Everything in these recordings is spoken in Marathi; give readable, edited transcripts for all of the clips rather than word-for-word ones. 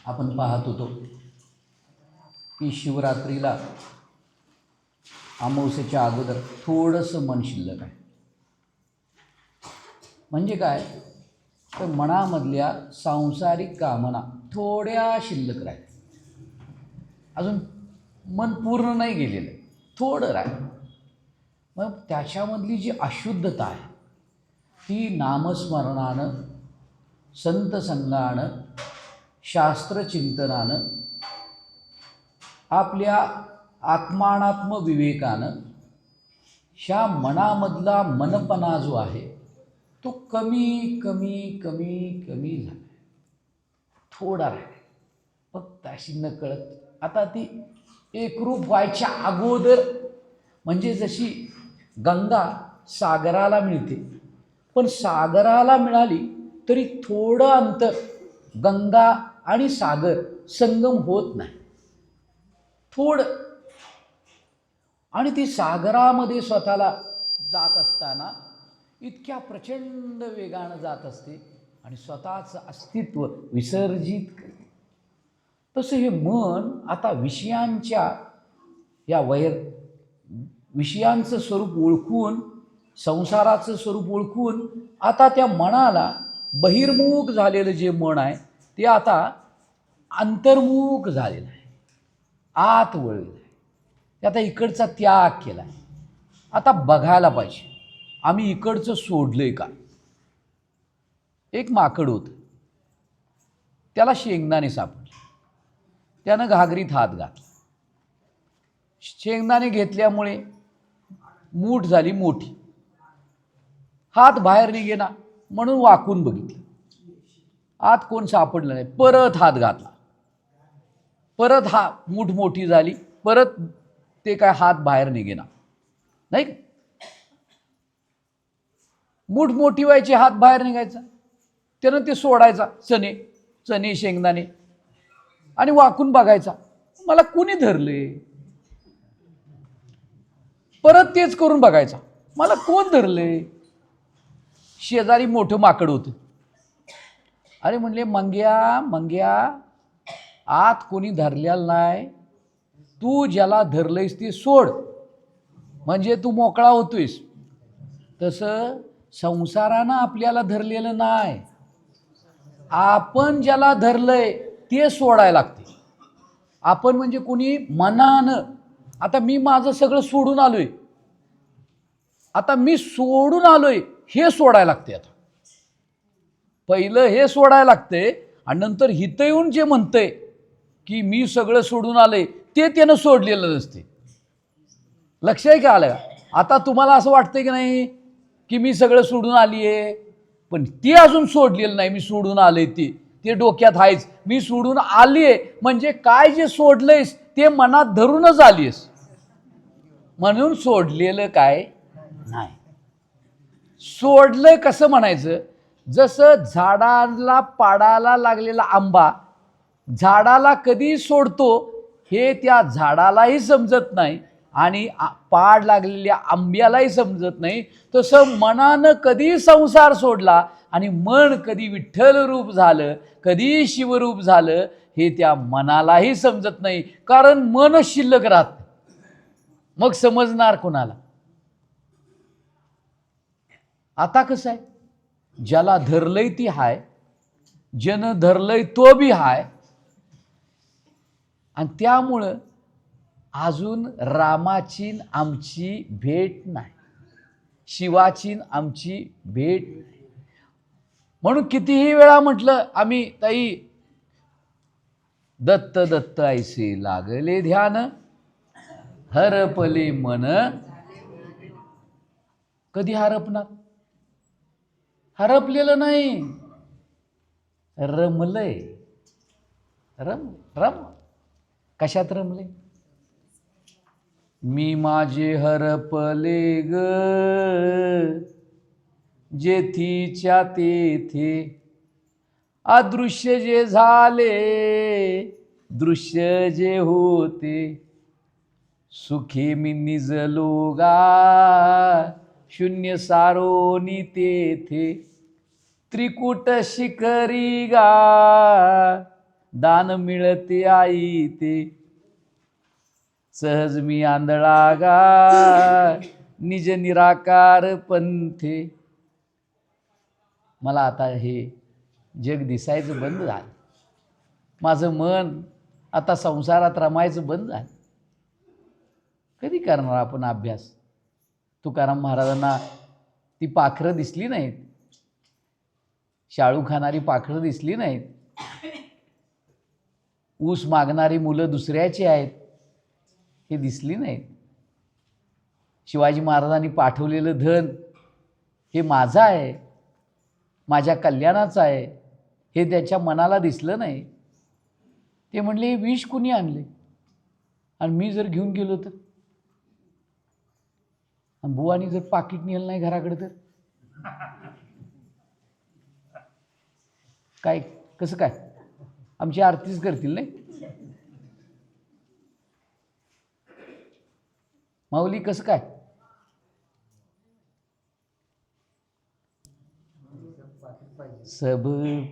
आपण पाहत होतो की शिवरात्रीला अमावस्येच्या अगोदर थोडंसं मन शिल्लक आहे. म्हणजे काय तर मनामधल्या सांसारिक कामना थोड्या शिल्लक राहतात. अजून मन पूर्ण नाही गेलेलं, थोडं राहील. मग त्याच्यामधली जी अशुद्धता आहे ती नामस्मरणानं, संत संगानं, शास्त्रचिंतनानं, आपल्या आत्मानात्म विवेकानं ह्या मनामधला मनपणा जो आहे तो कमी कमी कमी कमी झाला, थोडा राहिला. फक्त अशी नकळत आता ती एकरूप व्हायच्या अगोदर, म्हणजे जशी गंगा सागराला मिळते, पण सागराला मिळाली तरी थोडं अंतर गंगा आणि सागर संगम होत नाही, थोडं. आणि ती सागरामध्ये स्वतःला जात असताना इतक्या प्रचंड वेगानं जात असते आणि स्वतःचं अस्तित्व विसर्जित करते. तसं हे मन आता विषयांच्या या विषयांचं स्वरूप ओळखून, संसाराचं स्वरूप ओळखून आता त्या मनाला बहिर्मुख झालेलं जे मन आहे ते आता अंतर्मुख झालेलं आहे, आत वळलेलं आहे. ते आता इकडचा त्याग केला आहे. आता बघायला पाहिजे आम्ही इकडचं सोडलंय का. एक माकड होतं, त्याला शेंगदाणे सापडले. त्यानं घागरीत हात घातला. शेंगदाणे घेतल्यामुळे मूठ झाली मोठी. हात बाहेर निघेना म्हणून वाकून बघितलं, आत कोण सापडलं नाही. परत हात घातला, परत मूठ मोठी झाली, परत ते काय हात बाहेर निघेना. नाही का, मूठ मोठी व्हायची, हात बाहेर निघायचा. त्यानं ते सोडायचा, चणे शेंगदाणे, आणि वाकून बघायचा मला कुणी धरले. परत तेच करून बघायचा मला कोण धरले. शेजारी मोठं माकड होतं. अरे म्हणले, मंग्या आत कोणी धरलेलं नाही, तू ज्याला धरलंयस ते सोड म्हणजे तू मोकळा होतोयस. तसं संसारानं आपल्याला धरलेलं नाही, आपण ज्याला धरलंय ते सोडायला लागते. आपण म्हणजे कोणी मनानं. आता मी माझं सगळं सोडून आलोय, आता मी सोडून आलोय हे सोडायला लागते. आता पहिलं हे सोडायला लागते आणि नंतर हिथं येऊन जे म्हणतंय की मी सगळं सोडून आलोय ते त्यानं सोडलेलं नसते. लक्ष आहे का आलं? आता तुम्हाला असं वाटतंय की नाही की मी सगळं सोडून आली आहे, पण ते अजून सोडलेलं नाही. मी सोडून आले ते डोक्यात आहेच. मी सोडून आली आहे म्हणजे काय जे सोडलंयस ते मनात धरूनच आलीस, म्हणून सोडलेलं काय नाही. सोडलंय कसं म्हणायचं, जसं झाडाला पाडाला लागलेला आंबा झाडाला कधी सोडतो हे त्या झाडालाही समजत नाही आणि पाड लागलेल्या आंब्यालाही समजत नाही. तसं मनानं कधी संसार सोडला आणि मन कधी विठ्ठल रूप झालं, कधी शिवरूप झालं हे त्या मनालाही समजत नाही, कारण मन शिल्लक राहत. मग समजणार कोणाला? आता कसं आहे, ज्याला धरलंय ती हाय, जन धरलंय तो बी हाय. आणि त्यामुळं अजून रामाची आमची भेट नाही, शिवाची आमची भेट नाही. म्हणून कितीही वेळा म्हटलं आम्ही, ताई दत्त दत्त ऐसे लागले ध्यान, हरपले मन. कधी हरपणार? हरपलेलं नाही, रमलंय. रम कशात रमले? मी माझे हरपले ग जेथीच्या तेथे, अदृश्य जे झाले दृश्य जे होते, सुखे मी निजलो गा शून्य सारोनी तेथे, त्रिकुट शिखरी गा दान मिळते आई ते, सहज मी आंधळा गा निज निराकार पंथे. मला आता हे जग दिसायचं बंद झालं, माझं मन आता संसारात रमायचं बंद झालं. कधी करणार आपण अभ्यास? तुकाराम महाराजांना ती पाखरं दिसली नाहीत, शाळू खाणारी पाखरं दिसली नाहीत, ऊस मागणारी मुलं दुसऱ्याची आहेत हे दिसली नाहीत. शिवाजी महाराजांनी पाठवलेलं धन हे माझं आहे, माझ्या कल्याणाचं आहे हे त्याच्या मनाला दिसलं नाही. ते म्हणले हे विष कुणी आणले आणि मी जर घेऊन गेलो तर, आणि बुवानी जर पाकिट नेलं नाही घराकडे तर काय, कसं काय? आमची आरतीच करतील नाही माऊली, कसं काय? सब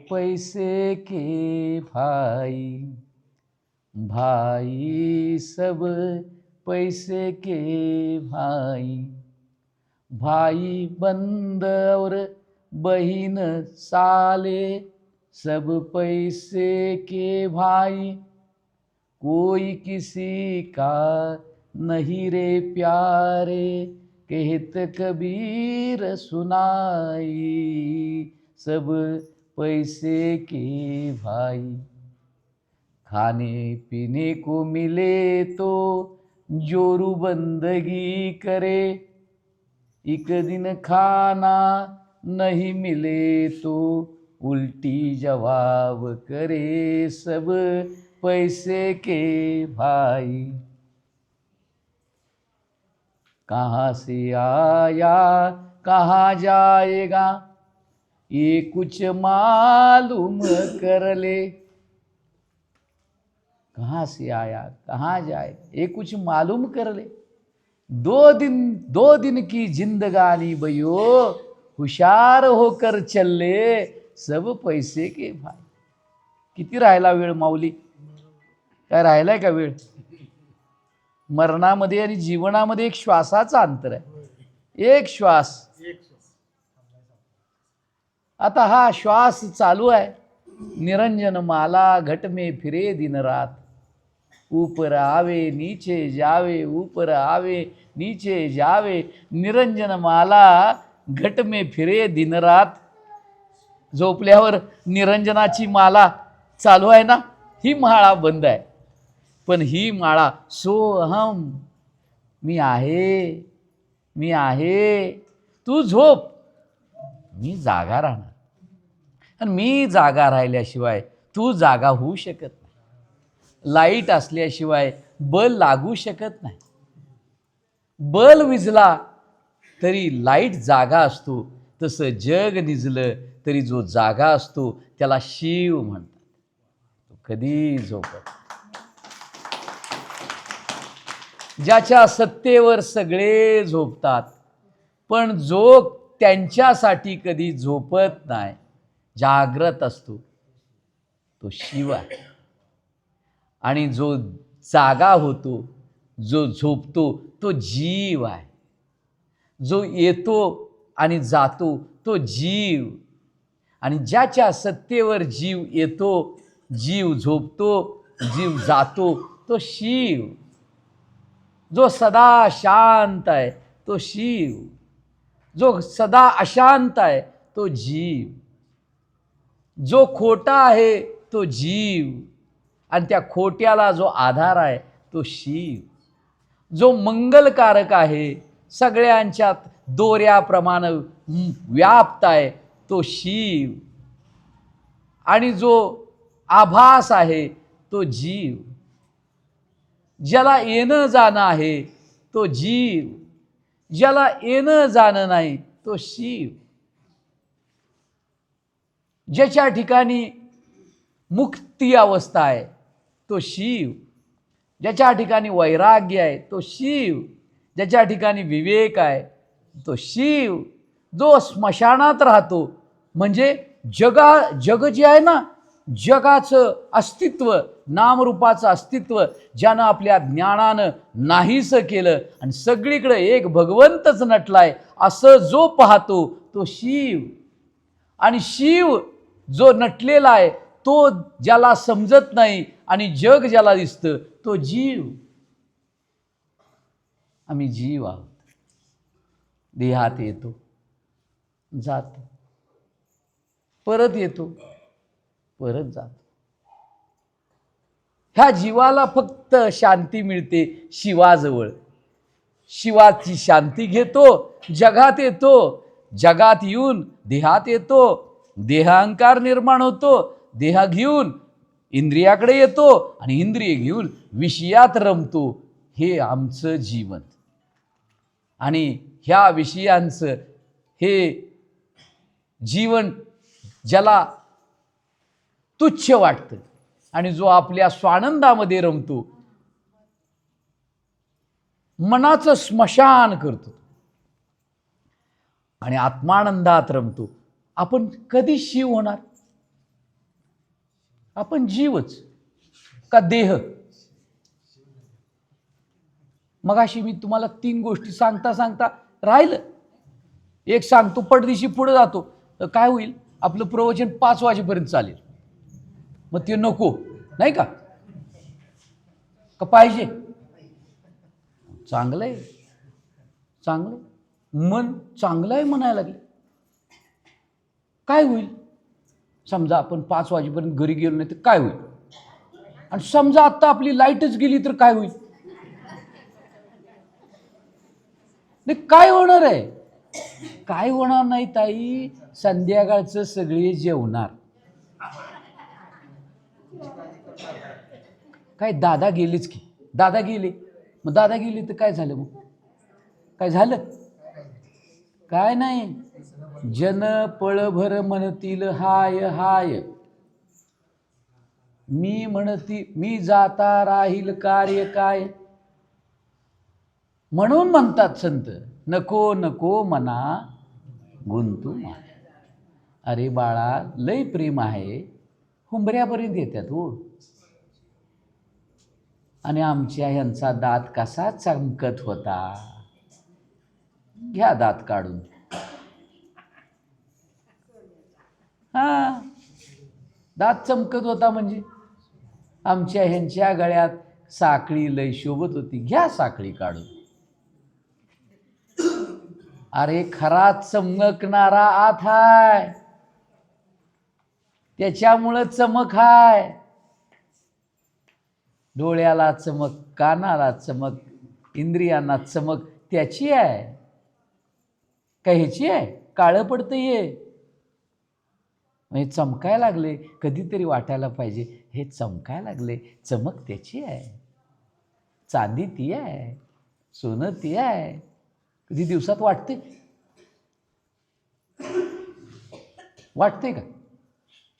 पैसे के भाई, भाई सब पैसे के भाई, भाई बंद और बहिन साले, सब पैसे के भाई, कोई किसी का नहीं रे प्यारे, कहत कबीर सुनाई, सब पैसे के भाई. खाने पीने को मिले तो जोरू बंदगी करे, एक दिन खाना नहीं मिले तो उल्टी जवाब करे, सब पैसे के भाई. कहाँ से आया कहाँ जाएगा ये कुछ मालूम कर ले. कहाँ से आया कहाँ जाए ये कुछ मालूम कर ले. दो दिन की जिंदगानी बयो, हुशार होकर चल ले, सब पैसे के भाई. किती राहिला वेळ माऊली? काय राहिलाय का वेळ? मरणामध्ये आणि जीवनामध्ये एक श्वासाचं अंतर आहे, एक श्वास. आता हा श्वास चालू आहे. निरंजन माला घट में फिरे दिन रात, ऊपर आवे नीचे जावे, ऊपर आवे नीचे जावे. निरंजन माला घट में फिरे दिन रात. झोपल्यावर निरंजनाची माला चालू आहे ना, ही माळा बंद आहे. पण ही माळा सोहम, मी आहे, मी आहे. तू झोप, मी जागा राहणार. आणि मी जागा राहिल्याशिवाय तू जागा होऊ शकत नाही. लाईट असल्याशिवाय बल लागू शकत नाही. बल विझला तरी लाईट जागा असतो, तसं जग निजलं तरी जो जागा असतो त्याला शिव म्हणतात. तो कधी झोपत. ज्याच्या सत्तेवर सगळे झोपतात, पण जो त्यांच्यासाठी कधी झोपत नाही, जागृत असतो, तो शिव आहे. आणि जो जागा होतो, जो झोपतो, तो जीव आहे. जो येतो आणि जातो तो जीव. आणि ज्याच्या सत्तेवर जीव येतो, जीव झोपतो, जीव जातो, तो शिव. जो सदा शांत आहे तो शिव, जो सदा अशांत आहे तो जीव. जो खोटा आहे तो जीव, आणि त्या खोट्याला जो आधार आहे तो शिव. जो मंगलकारक आहे, सगळ्यांच्यात दोऱ्याप्रमाणे व्याप्त आहे तो शिव. आणि जो आभास आहे तो जीव. ज्याला येणं जाणं आहे तो जीव, ज्याला येणं जाणं नाही तो शिव. ज्याच्या ठिकाणी मुक्ती अवस्था आहे तो शिव, ज्याच्या ठिकाणी वैराग्य आहे तो शिव, ज्याच्या ठिकाणी विवेक आहे तो शिव. जो स्मशानात राहतो, म्हणजे जग जे आहे ना जगाचं अस्तित्व, नामरूपाचं अस्तित्व ज्यानं आपल्या ज्ञानानं नाहीसं केलं आणि सगळीकडे एक भगवंतच नटलाय असं जो पाहतो तो शिव. आणि शिव जो नटलेला आहे तो ज्याला समजत नाही आणि जग ज्याला दिसतं तो जीव. आम्ही जीव आहोत. देहात येतो, जातो, परत येतो, परत जातो. ह्या जीवाला फक्त शांती मिळते शिवाजवळ. शिवाची शांती घेतो, जगात येतो, जगात येऊन देहात येतो, देहांकार निर्माण होतो, देह घेऊन इंद्रियाकडे येतो आणि इंद्रिय घेऊन विषयात रमतो. हे आमचं जीवन. आणि ह्या विषयांचं हे जीवन ज्याला तुच्छ वाटतं आणि जो आपल्या स्वानंदामध्ये रमतो, मनाचं स्मशान करतो आणि आत्मानंदात रमतो, आपण कधी शिव होणार? आपण जीवच का देह? मगाशी मी तुम्हाला 3 गोष्टी सांगता सांगता राहिलं. एक सांगतो, पडदिशी पुढे जातो तर काय होईल? आपलं प्रवचन 5 वाजेपर्यंत चालेल. मग ते नको नाही का? का पाहिजे? चांगलं आहे, चांगलं. मन चांगलं आहे म्हणायला लागले. काय होईल समजा आपण 5 वाजेपर्यंत घरी गेलो नाही तर काय होईल? आणि समजा आता आपली लाईटच गेली तर काय होईल? नाही, काय होणार आहे? काय होणार नाही ताई, संध्याकाळचं सगळे जेवणार. काय दादा गेलेच की, दादा गेले, मग दादा गेले तर काय झालं? मग काय झालं? काय नाही. जन पळभर म्हणतील हाय हाय, मी म्हणती मी जाता राहील कार्य काय. म्हणून म्हणतात संत, नको नको मना गुंतू माया. अरे बाळा, लय प्रेम आहे, हुंबऱ्यापर्यंत येतात हो. आणि आमच्या ह्यांचा दात कसा चमकत होता, घ्या दात काढून. हा, दात चमकत होता म्हणजे आमच्या ह्यांच्या गळ्यात साखळी लय शोभत होती, घ्या साखळी काढून. अरे खरा चमकणारा आत हाय, त्याच्यामुळं चमक हाय. डोळ्याला चमक, कानाला चमक, इंद्रियांना चमक त्याची आहे, काय ह्याची आहे? काळं पडतं हे. म्हणजे चमकायला लागले, कधीतरी वाटायला पाहिजे हे चमकायला लागले, चमक त्याची आहे. चांदी ती आहे, सोनं ती आहे. कधी दिवसात वाटते? वाटते का?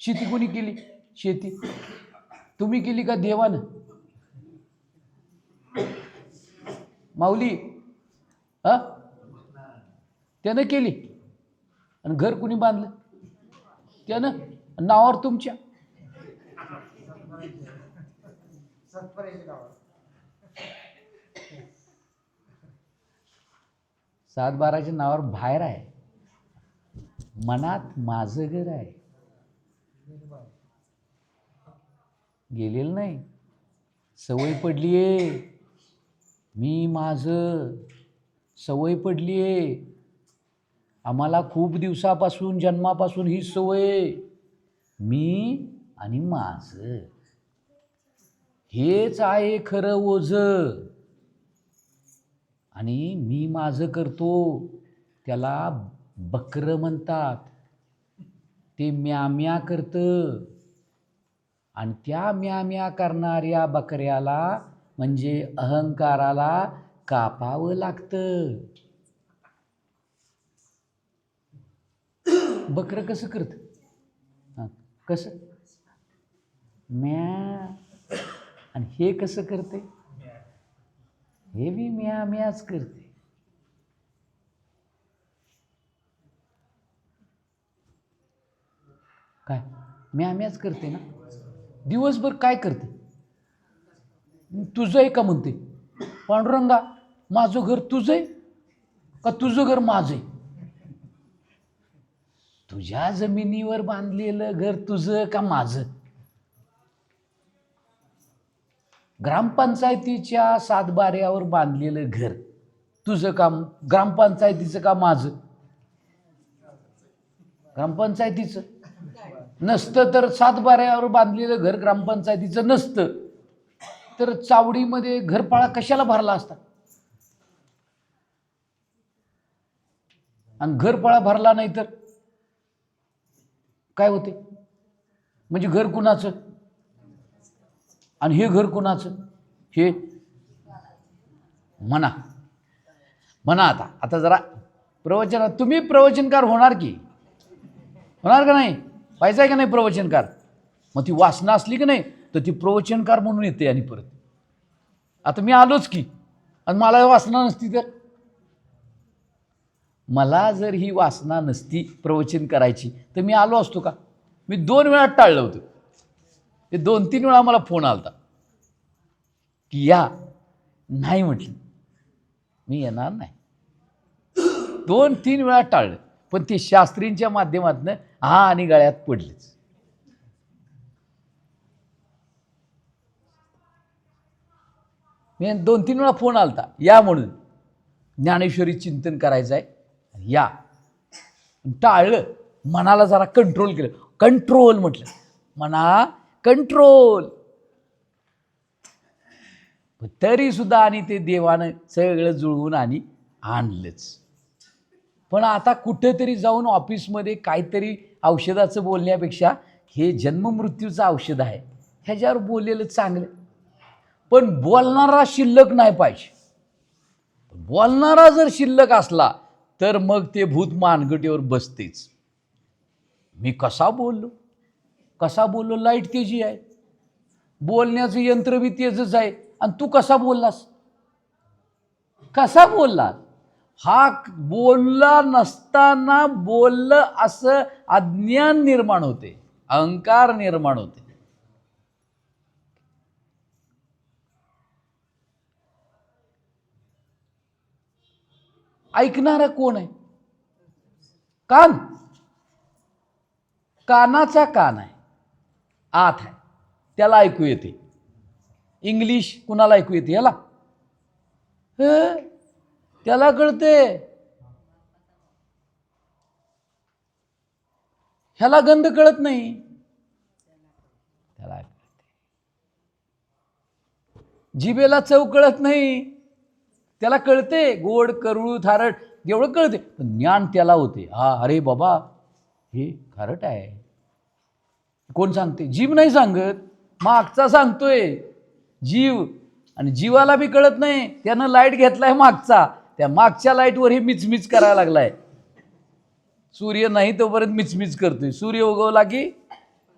शेती कोणी केली? शेती तुम्ही केली का देवानं? माऊली त्यानं केली. आणि घर कुणी बांधलं? त्यानं. नावावर तुमच्या. सातबाराच्या नावावर बाहेर आहे, मनात माझं घर आहे. गेलेलं नाही, सवय पडलीये. मी माझं, सवय पडलीये आम्हाला खूप दिवसापासून, जन्मापासून ही सवय. मी आणि माझं हेच आहे खरं ओझं. आणि मी माझं करतो त्याला बकर म्हणतात. ते म्याम्या करतं आणि त्या म्याम्या करणाऱ्या बकऱ्याला म्हणजे अहंकाराला कापावं लागतं. बकरं कसं करतं? कसं? म्या. आणि हे कसं करते? हे बी म्या म्याच करते. काय म्याच करते ना दिवसभर. काय करते? तुझं आहे का म्हणते. पांडुरंगा, माझं घर तुझं आहे का तुझं घर माझं आहे? तुझ्या जमिनीवर बांधलेलं घर तुझं का माझं? ग्रामपंचायतीच्या सातबाऱ्यावर बांधलेलं घर तुझं का ग्रामपंचायतीचं का माझं? ग्रामपंचायतीचं. नसतं तर सातबाऱ्यावर बांधलेलं घर ग्रामपंचायतीचं नसतं तर चावडीमध्ये घरपाळा कशाला भरला असता? आणि घरपाळा भरला नाही तर काय होते? म्हणजे घर कुणाचं आणि हे घर कुणाचं? हे म्हणा आता जरा प्रवचन. तुम्ही प्रवचनकार होणार की होणार का नाही? पाहिजे आहे का नाही प्रवचनकार? मग ती वासना असली की नाही तर ती प्रवचनकार म्हणून येते. आणि परत आता मी आलोच की, आणि मला वासना नसती तर? मला जर ही वासना नसती प्रवचन करायची तर मी आलो असतो का? मी 2 वेळा टाळलं होतं. ते 2-3 वेळा मला फोन आलता की या. नाही म्हटलं, मी येणार नाही. 2-3 वेळा टाळलं. पण ते शास्त्रींच्या माध्यमातून हा आणि गळ्यात पडलेच. मी 2-3 वेळा फोन आलता या म्हणून, ज्ञानेश्वरी चिंतन करायचं आहे या. टाळलं. मनाला जरा कंट्रोल केलं. कंट्रोल म्हटलं, म्हणा कंट्रोल. तरी सुद्धा आणि ते देवानं सगळं जुळवून आणि आणलंच. पण आता कुठेतरी जाऊन ऑफिसमध्ये काहीतरी औषधाचं बोलण्यापेक्षा हे जन्ममृत्यूचं औषध आहे ह्याच्यावर बोललेलं चांगलं. पण बोलणारा शिल्लक नाही पाहिजे. बोलणारा जर शिल्लक असला तर मग ते भूत मानगटीवर बसतेच. मी कसा बोललो? लाईट तेजी आहे. बोलण्याचं यंत्र बी तेजच आहे. आणि तू कसा बोललास? हा बोलला नसताना बोललं असं अज्ञान निर्माण होते, अहंकार निर्माण होते. ऐकणारा कोण आहे? कानाचा कान आहे, आत आहे, त्याला ऐकू येते. इंग्लिश कुणाला ऐकू येते? याला, त्याला कळते. ह्याला गंध कळत नाही, त्याला कळते. जिभेला चव कळत नाही, त्याला कळते. गोड, करू, खारट एवढं कळते. पण ज्ञान त्याला होते. अरे बाबा हे खारट आहे. कोण सांगते? जीव नाही सांगत, मागचा सांगतोय जीव. आणि जीवाला बी कळत नाही. त्यानं लाईट घेतलाय मागचा, त्या मागच्या लाईटवर हे मिचमिच करायला लागलाय. सूर्य नाही तोपर्यंत मिचमिच करतोय. सूर्य उगवला की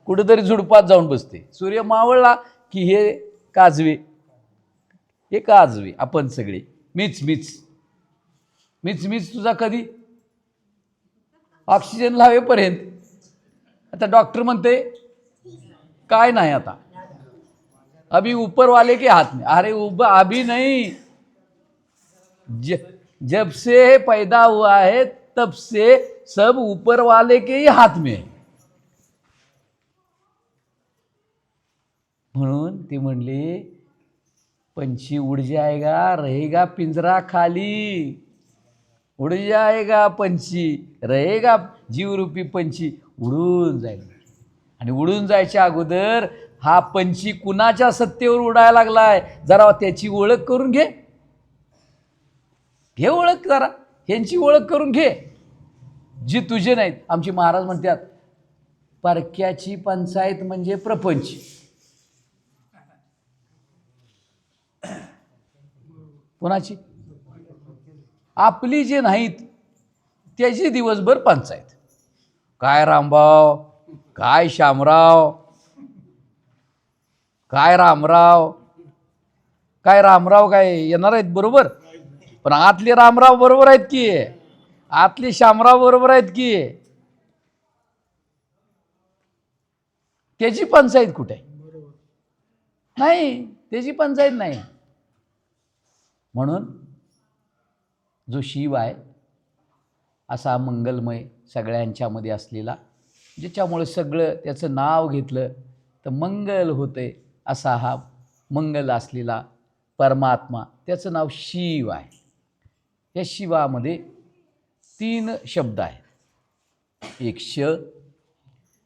कुठेतरी झुडपात जाऊन बसते. सूर्य मावळला की हे काजवे आपण सगळे मिचमिच तुझा कधी? ऑक्सिजन लावेपर्यंत. आता डॉक्टर म्हणते काय नाही, आता अभी ऊपर वाले के हाथ में. अरे अभी नहीं, जब से पैदा हुआ है तब से सब ऊपर वाले के ही हाथ में है. म्हणून ते म्हणले पंछी उड़ जाएगा रहेगा पिंजरा खाली. उड़ जाएगा पंछी रहेगा, जीवरूपी पंछी उडून जाईल. आणि उडून जायच्या अगोदर हा पंछी कुणाच्या सत्तेवर उडायला लागलाय जरा त्याची ओळख करून घे. ओळख जरा, ह्यांची ओळख करून घे जी तुझे नाहीत. आमचे महाराज म्हणतात परक्याची पंचायत म्हणजे प्रपंच. कोणाची? आपली जे नाहीत त्याची दिवसभर पंचायत. काय रामभाव, काय श्यामराव, काय रामराव, काय येणार आहेत बरोबर. पण आतले रामराव बरोबर आहेत की, आतले श्यामराव बरोबर आहेत की. त्याची पंचायत कुठे आहे? नाही, त्याची पंचायत नाही. म्हणून जो शिव आहे असा मंगलमय सगळ्यांच्यामध्ये असलेला, ज्याच्यामुळे सगळं त्याचं नाव घेतलं तर मंगल होते, असा हा मंगल असलेला परमात्मा, त्याचं नाव शिव आहे. या शिवामध्ये 3 शब्द आहेत, एक श,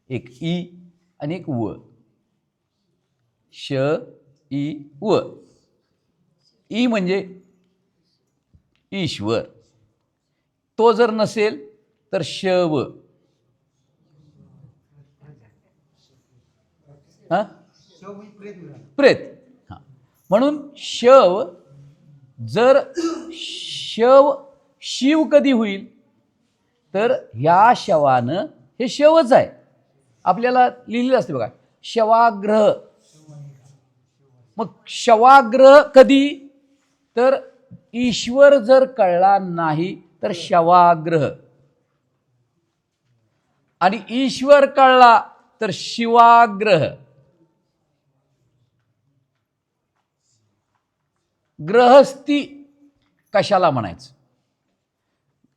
एक ई आणि एक व. श ई व. ई म्हणजे ईश्वर, तो जर नसेल तर शव. हां, प्रेत. हां, म्हणून शव जर शिव कधी होईल तर ह्या शवानं, हे शवच आहे, आपल्याला लिहिलेलं असते बघा, शवाग्रह. मग शवाग्रह कधी? तर ईश्वर जर कळला नाही तर शवाग्रह, आणि ईश्वर कळला तर शिवाग्रह. ग्रहस्थी कशाला म्हणायचं?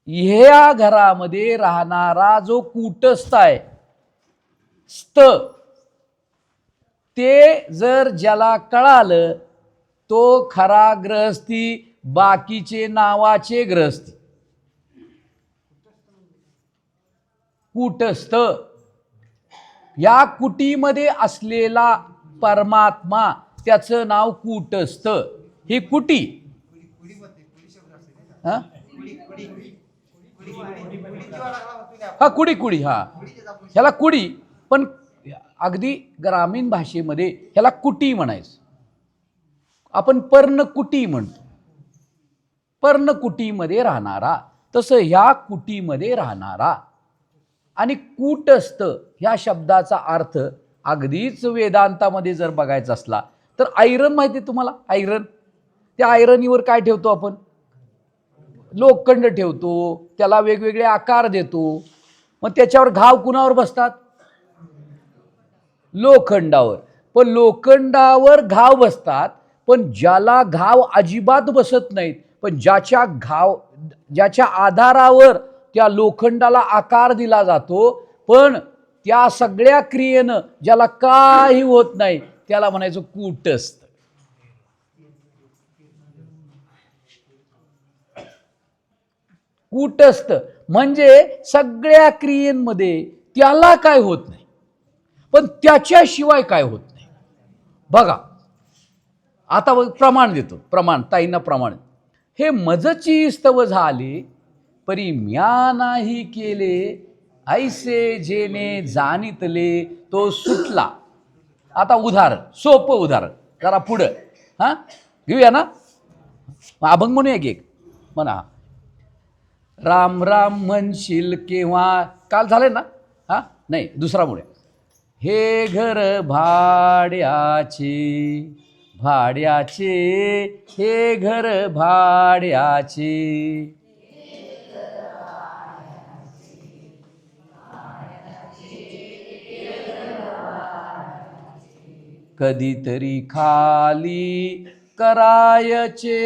ह्या घरामध्ये राहणारा जो कूटस्थ आहे, स्थ, ते जर ज्याला कळालं तो खरा ग्रहस्थी, बाकीचे नावाचे ग्रहस्थी. कूटस्थ, या कुटीमध्ये असलेला परमात्मा, त्याचं नाव कूटस्थ. ही कुटी. हा, कुडी कुडी. हा, ह्याला कुडी, पण अगदी ग्रामीण भाषेमध्ये ह्याला कुटी म्हणायचं. आपण पर्णकुटी म्हणतो, पर्णकुटीमध्ये राहणारा. तसं ह्या कुटीमध्ये राहणारा. आणि कूटस्थ ह्या शब्दाचा अर्थ अगदीच वेदांतामध्ये जर बघायचा असला तर आयरन माहिती आहे तुम्हाला? आयरन, त्या आयरनीवर काय ठेवतो आपण? लोखंड ठेवतो, त्याला वेगवेगळे आकार देतो. मग त्याच्यावर घाव कुणावर बसतात? लोखंडावर. पण लोखंडावर घाव बसतात, पण ज्याला घाव अजिबात बसत नाहीत, पण ज्याच्या आधारावर त्या लोखंडाला आकार दिला जातो, पण त्या सगळ्या क्रियेनं ज्याला काही होत नाही, त्याला म्हणायचं कूटस्थ. कूटस्थ म्हणजे सगळ्या क्रियेमध्ये त्याला काय होत नाही, पण त्याच्याशिवाय काय होत नाही. बघा आता प्रमाण देतो, प्रमाण, ताईंना प्रमाण. हे मजची स्तव झाले परी म्या नाही केले, ऐसे जेने जाणितले तो सुटला. आता उदाहरण, सोपं उदाहरण, जरा पुढं हां घेऊया ना. अभंग म्हणूया की एक म्हणा. राम राम म्हणशील केव्हा, काल झालंय ना? हा, नाही, दुसरा म्हणूया. हे घर भाड्याचे, भाड्याचे, हे घर भाड्याचे, कधीतरी खाली करायचे,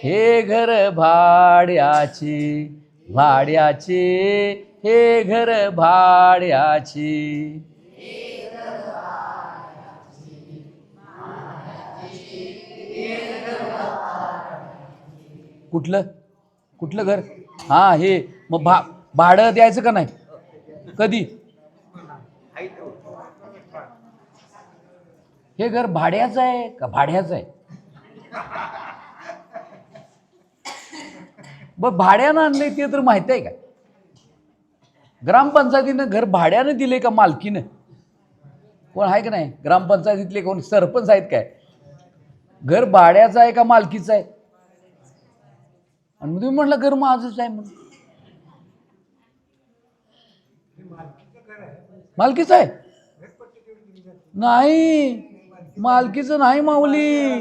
हे घर भाड्याचे, भाड्याचे, हे घर भाड्याचे. कुठलं कुठलं घर? हा, हे मग भाडं द्यायचं का नाही? कधी? हे घर भाड्याचं आहे का भाड्याचं आहे? ब भाड्यानं आणलंय ते तर माहिती आहे का? ग्रामपंचायतीनं घर भाड्यानं दिले का मालकीनं? कोण आहे का नाही ग्रामपंचायतीतले? कोण सरपंच आहेत काय? घर भाड्याचं आहे का मालकीचं आहे? आणि तुम्ही म्हटलं घर माझंच आहे म्हणून. मालकीचं आहे? नाही, मालकीचं नाही माऊली.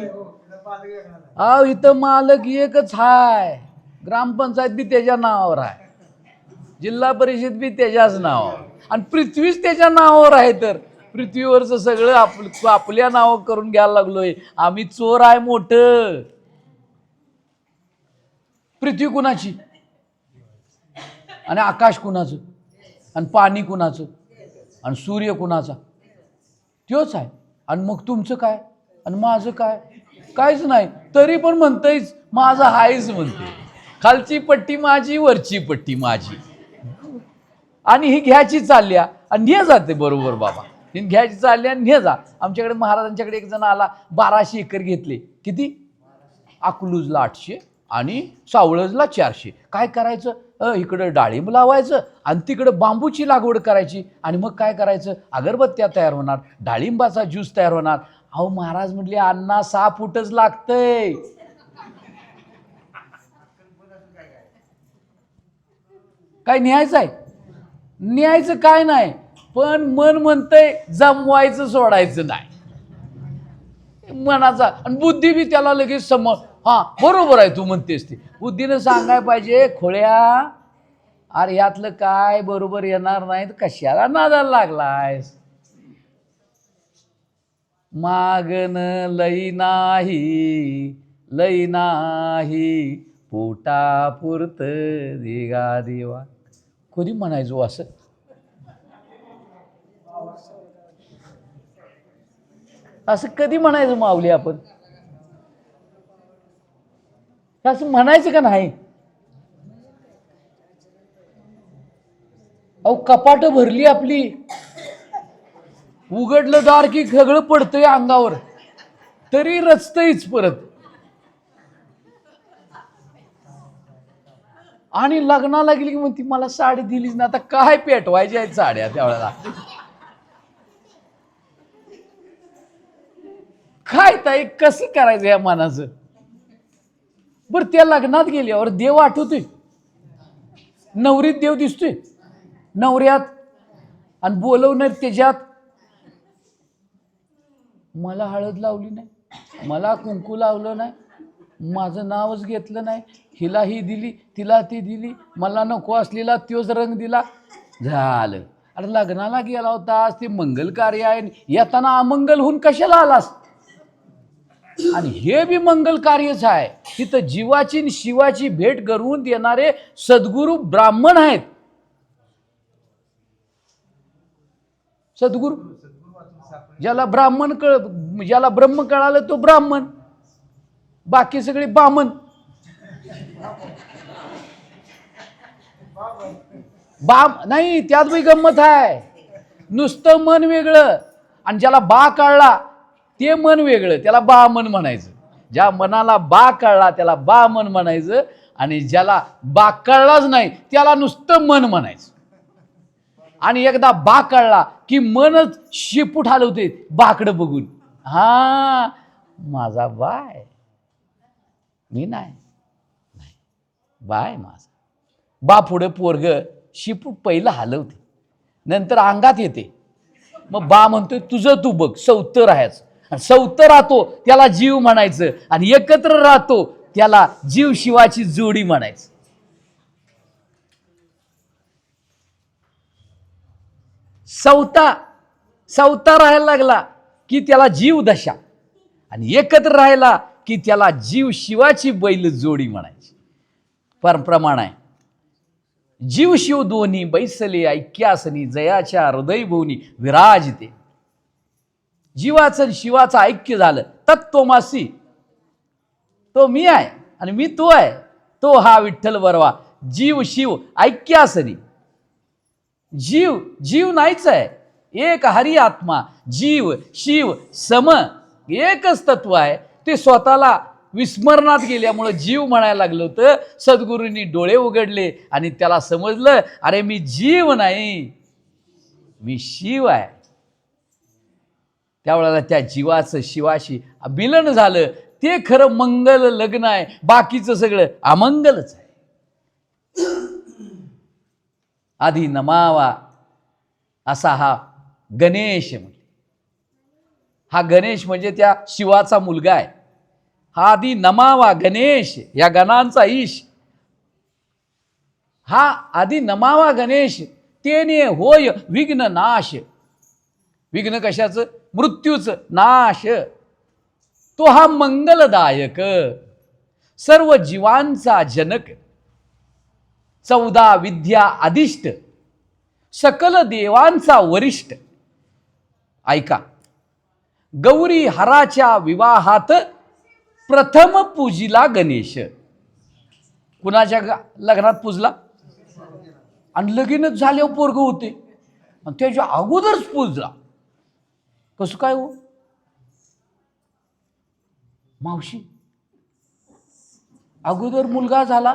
इथं मालक एकच आहे, ग्रामपंचायत बी त्याच्या नावावर आहे. जिल्हा परिषद बी त्याच्याच नावावर, आणि पृथ्वीच त्याच्या नावावर आहे. तर पृथ्वीवरचं सगळं आपल्या नावावर करून घ्यायला लागलोय. आम्ही चोर आहे मोठं. पृथ्वी कुणाची, आणि आकाश कुणाचं, आणि पाणी कुणाचं, आणि सूर्य कुणाचा, त्योच आहे. आणि मग तुमचं काय आणि माझं काय, काहीच नाही. तरी पण म्हणतंयच माझं हायच म्हणते. खालची पट्टी माझी, वरची पट्टी माझी, आणि ही घ्यायची चालल्या आणि ने जाते. बरोबर बाबा, ही घ्यायची चालली आणि ने जा. आमच्याकडे महाराजांच्याकडे एक जण आला, 1200 एकर घेतले. किती? अकलूजला 800 आणि सावळजला 400. काय करायचं? इकडं डाळिंब लावायचं आणि तिकडं बांबूची लागवड करायची. आणि मग काय करायचं? अगरबत्त्या तयार होणार, डाळिंबाचा ज्यूस तयार होणार. अहो महाराज म्हटले, अण्णा 6 फुटच लागतंय. काय न्यायचं आहे? न्यायचं काय नाही, पण मन म्हणतंय जमवायचं, सोडायचं नाही. मनाचा आणि बुद्धी बी त्याला लगेच समज. हा बरोबर आहे, तू म्हणतेस ते. बुद्धीनं सांगायला पाहिजे, खोळ्या अरे यातलं काय बरोबर येणार नाही, कशाला नादाला लागलायस. मागन लई नाही, लई नाही, पोटा पुरत दिगा देवा. कधी म्हणायचो असं? असं कधी म्हणायचं माऊली आपण? असं म्हणायचं का नाही? अहो कपाट भरली आपली, उघडलं दार की सगळं पडतंय अंगावर, तरी रचतंयच परत. आणि लग्नाला गेली की म्हणती मला साडी दिलीच ना. आता काय पेटवायच्या आहेत साड्या त्यावेळेला? काय ताई, कसं करायचं या मनाचं? बरं, त्या लग्नात गेल्यावर देव आठवतोय, नवरीत देव दिसतोय, नवऱ्यात, आणि बोलवणार त्याच्यात. मला हळद लावली नाही, मला कुंकू लावलं नाही, माझं नावच घेतलं नाही, हिला ही दिली, तिला ती दिली, मला नको असलेला त्योच रंग दिला, झालं. अरे लग्नाला गेला होतास, ते मंगल कार्य आहे, येताना अमंगल होऊन कशाला आलास? आणि हे बी मंगल कार्यच आहे. तिथं जीवाची आणि शिवाची भेट करून देणारे सद्गुरू ब्राह्मण आहेत. सद्गुरू, ज्याला ब्राह्मण ज्याला ब्रह्म कळालं तो ब्राह्मण, बाकी सगळे बामन. नाही, त्यात बी गंमत आहे. नुसतं मन वेगळं आणि ज्याला बा कळला ते मन वेगळं, त्याला बामन म्हणायचं. ज्या मनाला बा कळला त्याला बामन म्हणायचं, आणि ज्याला बा कळलाच नाही त्याला नुसतं मन म्हणायचं. आणि एकदा बा कळला की मनच शेपूट हलवते बाकडं बघून. हा माझा बाय, मी नाही, बाय माझा. बा पुढे पोरग शेपूट पहिलं हलवते, नंतर अंगात येते. मग बा म्हणतोय तुझं तू बघ, सौतं राहायचं. सौतं राहतो त्याला जीव म्हणायचं, आणि एकत्र राहतो त्याला जीव शिवाची जोडी म्हणायचं. सौता राहायला लागला की त्याला जीव दशा, आणि एकत्र राहायला की त्याला जीव शिवाची बैल जोडी म्हणायची. प्रमाण आहे. जीव शिव दोन्ही बैसले ऐक्यासनी, जयाच्या हृदय भोवनी विराजते. जीवाचं आणि शिवाचं ऐक्य झालं, तत्त्वमासी. तो मी आहे आणि मी तो आहे, तो हा विठ्ठल बरवा. जीव शिव ऐक्यासनी. जीव नाहीच आहे, एक हरी आत्मा. जीव शिव सम एकच तत्व आहे. ते स्वतःला विस्मरणात गेल्यामुळं जीव म्हणायला लागलं होतं. सद्गुरूंनी डोळे उघडले आणि त्याला समजलं, अरे मी जीव नाही, मी शिव आहे. त्यावेळेला त्या जीवाचं शिवाशी मिलन झालं. ते खरं मंगल लग्न आहे, बाकीचं सगळं अमंगलच आहे. आधी नमावा असा हा गणेश म्हणजे. हा गणेश म्हणजे त्या शिवाचा मुलगा आहे. हा आधी नमावा गणेश, या गणांचा ईश. हा आधी नमावा गणेश, तेने होय विघ्न नाश. विघ्न कशाचं? मृत्यूचं, नाश. तो हा मंगलदायक, सर्व जीवांचा जनक, 14 विद्या अधिष्ट, सकल देवांचा वरिष्ठ. ऐका, गौरी हराच्या विवाहात प्रथम पूजिला गणेश. कुणाच्या लग्नात पूजला? आणि लगीनच झाल्यावर पोरग होते आणि त्याच्या अगोदरच पूजला. कसं काय हो मावशी? अगोदर मुलगा झाला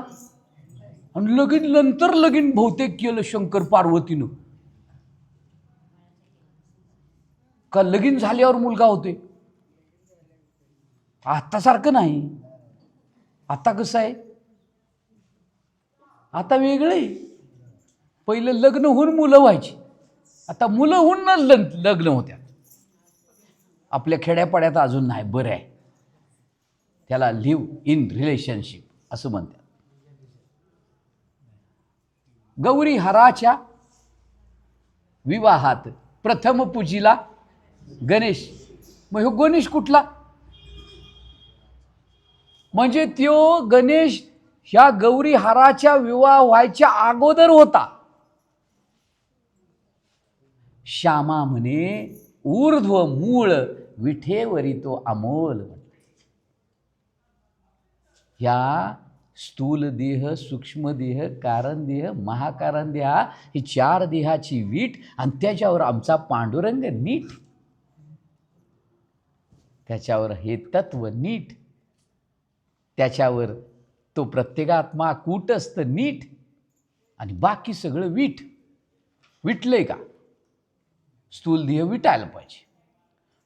आणि लगीन नंतर लगीन बहुतेक केलं शंकर पार्वतीनं. का लगीन झाल्यावर मुलगा होते? आता सारखं नाही. आता कसं आहे? आता वेगळं आहे. पहिलं लग्न होऊन मुलं व्हायची, आता मुलं होऊन लग्न होत्या. आपल्या खेड्यापाड्यात अजून नाही, बरं आहे. त्याला लिव्ह इन रिलेशनशिप असं म्हणतात. गौरी हराच्या विवाहात प्रथम पूजिला गणेश. मग ह्यो गणेश कुठला? म्हणजे त्यो गणेश ह्या गौरी हराच्या विवाह व्हायच्या अगोदर होता. श्यामा म्हणे ऊर्ध्व मूळ विठेवरी तो अमोल. ह्या स्थूल देह, सूक्ष्म देह, कारण देह, महाकारण देह ही 4 देहाची वीट आणि त्याच्यावर आमचा पांडुरंग नीट. त्याच्यावर हे तत्व नीट, त्याच्यावर तो प्रत्येगात्मा कूटस्थ नीट आणि बाकी सगळं वीट. विटलंय का? स्थूल देह विटायला पाहिजे.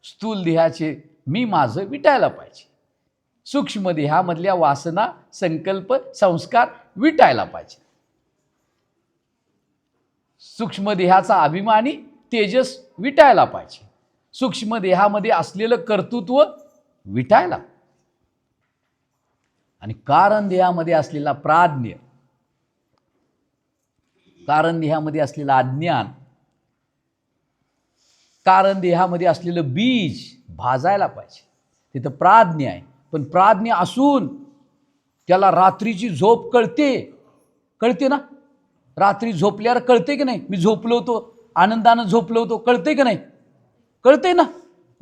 स्थूल देहाचे मी माझं विटायला पाहिजे. सूक्ष्म देहामधल्या वासना, संकल्प, संस्कार विटायला पाहिजे. सूक्ष्म देहाचा अभिमानी तेजस विटायला पाहिजे. सूक्ष्म देहामध्ये असलेलं कर्तृत्व विटायला. आणि कारण देहामध्ये असलेला प्राज्ञ, कारण देहामध्ये असलेलं अज्ञान, कारण देहामध्ये असलेलं बीज भाजायला पाहिजे. तिथं प्राज्ञ आहे, पण प्राज्ञ असून त्याला रात्रीची झोप कळते ना? रात्री झोपल्यावर कळते की नाही? मी झोपलो होतो, आनंदानं झोपलो होतो, कळते की नाही? कळते ना?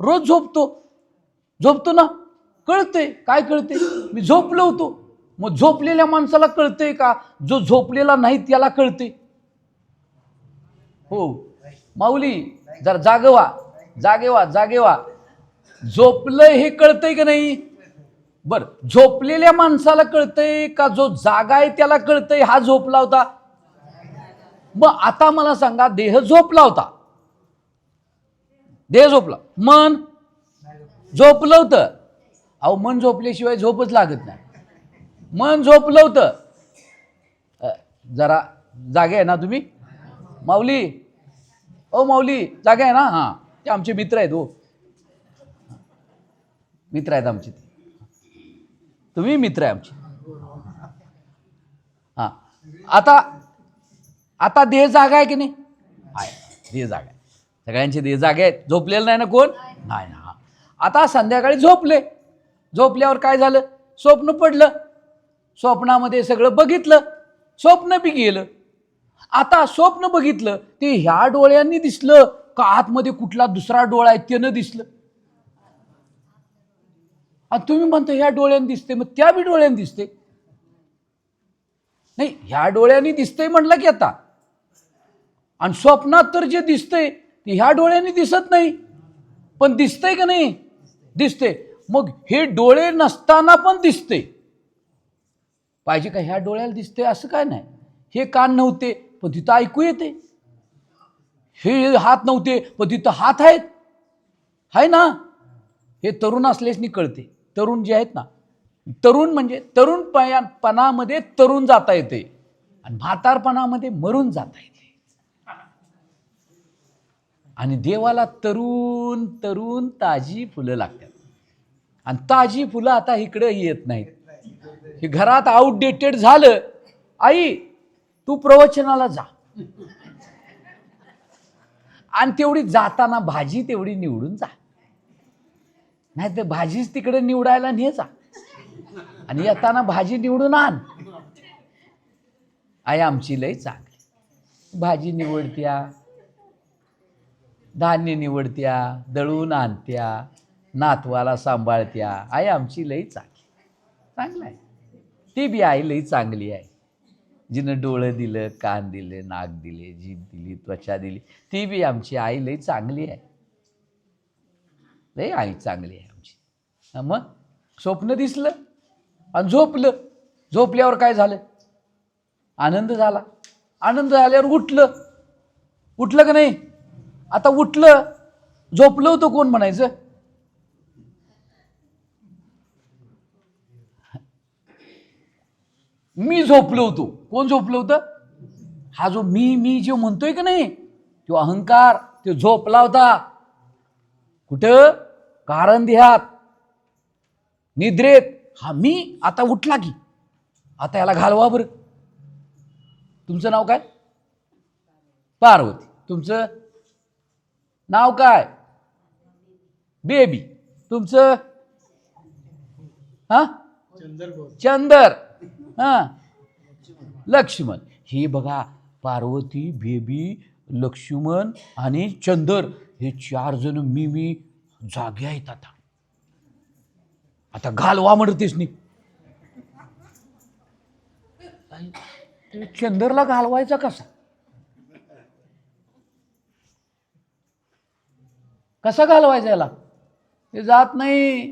रोज झोपतो ना? कळते. काय कळते? मी झोपलो होतो. मग झोपलेल्या माणसाला कळते का? जो झोपलेला नाही त्याला कळते. हो माऊली, जर जागेवा. झोपलं हे कळतंय का नाही? बर, झोपलेल्या माणसाला कळतंय का जो जागा आहे त्याला कळतंय हा झोपला होता? मग आता मला सांगा, देह झोपला होता, देह झोपला, मन झोपलं होतं. अहो मन झोपल्याशिवाय झोपच लागत नाही. मन झोपलं होतं. जरा जागे आहे ना तुम्ही? माऊली, ओ माऊली, जागे आहे ना? हां, ते आमचे मित्र आहेत. हो मित्र आहेत आमचे, तुम्ही मित्र आहे आमचे. हां, आता देह जागा आहे की नाही? आहे, देह जागा आहे. सगळ्यांचे देह जागे आहेत. झोपलेलं नाही ना कोण? नाही ना. आता संध्याकाळी झोपल्यावर काय झालं? स्वप्न पडलं. स्वप्नामध्ये सगळं बघितलं, स्वप्न बी गेलं. आता स्वप्न बघितलं ते ह्या डोळ्यांनी दिसलं का आतमध्ये कुठला दुसरा डोळा आहे त्यानं दिसलं? आणि तुम्ही म्हणता ह्या डोळ्यांनी दिसते, मग त्या बी डोळ्यांनी दिसते. नाही, ह्या डोळ्यांनी दिसतंय म्हटलं की आता. आणि स्वप्नात तर जे दिसतंय ते ह्या डोळ्यांनी दिसत नाही, पण दिसतंय का नाही? दिसते. मग हे डोळे नसताना पण दिसते पाहिजे का? ह्या डोळ्याला दिसते असं काय नाही. हे कान नव्हते पण तिथं ऐकू येते. हे हात नव्हते पण तिथं हात आहेत, आहे ना? हे तरुण असल्यासनी कळते. तरुण जे आहेत ना, तरुण म्हणजे तरुणपणामध्ये तरुण जाता येते आणि म्हातारपणामध्ये मरून जाता येते. आणि देवाला तरुण तरुण ताजी फुलं लागतात. आणि ताजी फुलं आता इकडे येत नाहीत. हे घरात आउटडेटेड झालं. आई, तू प्रवचनाला जा आणि तेवढी जाताना भाजी तेवढी निवडून जा, नाही तर भाजीच तिकडे निवडायला ने जा आणि येताना भाजी निवडून आण. आई आमची लई चांगली, भाजी निवडत्या, धान्य निवडत्या, दळून आणत्या, नातवाला सांभाळत्या. आई आमची लई चांगली. चांगलं आहे, ती बी आई लई चांगली आहे. जिनं डोळं दिलं, कान दिले, नाक दिले, जीभ दिली, त्वचा दिली, ती बी आमची आई लई चांगली आहे. लई आई चांगली आहे आमची. मग स्वप्न दिसलं आणि झोपलं. झोपल्यावर काय झालं? आनंद झाला. आनंद झाल्यावर उठलं का नाही? आता उठलं, झोपलं होतं कोण म्हणायचं? मी झोपलो होतो. कोण झोपलं होतं? हा जो मी जे म्हणतोय का नाही, तो अहंकार, तो झोपला होता. कुठं? कारंध्यात, निद्रेत. हा मी आता उठला की आता याला घालवा बरं. तुमचं नाव काय? पार्वती. तुमचं नाव काय? बेबी. तुमचं? हा, चंदर. हा, लक्ष्मण. हे बघा, पार्वती, बेबी, लक्ष्मण आणि चंदर हे 4 जण मी जागे आहेत. आता घालवा म्हणतेस नी. चंदरला घालवायचा कसा? कसा घालवायचा याला? ते जात नाही.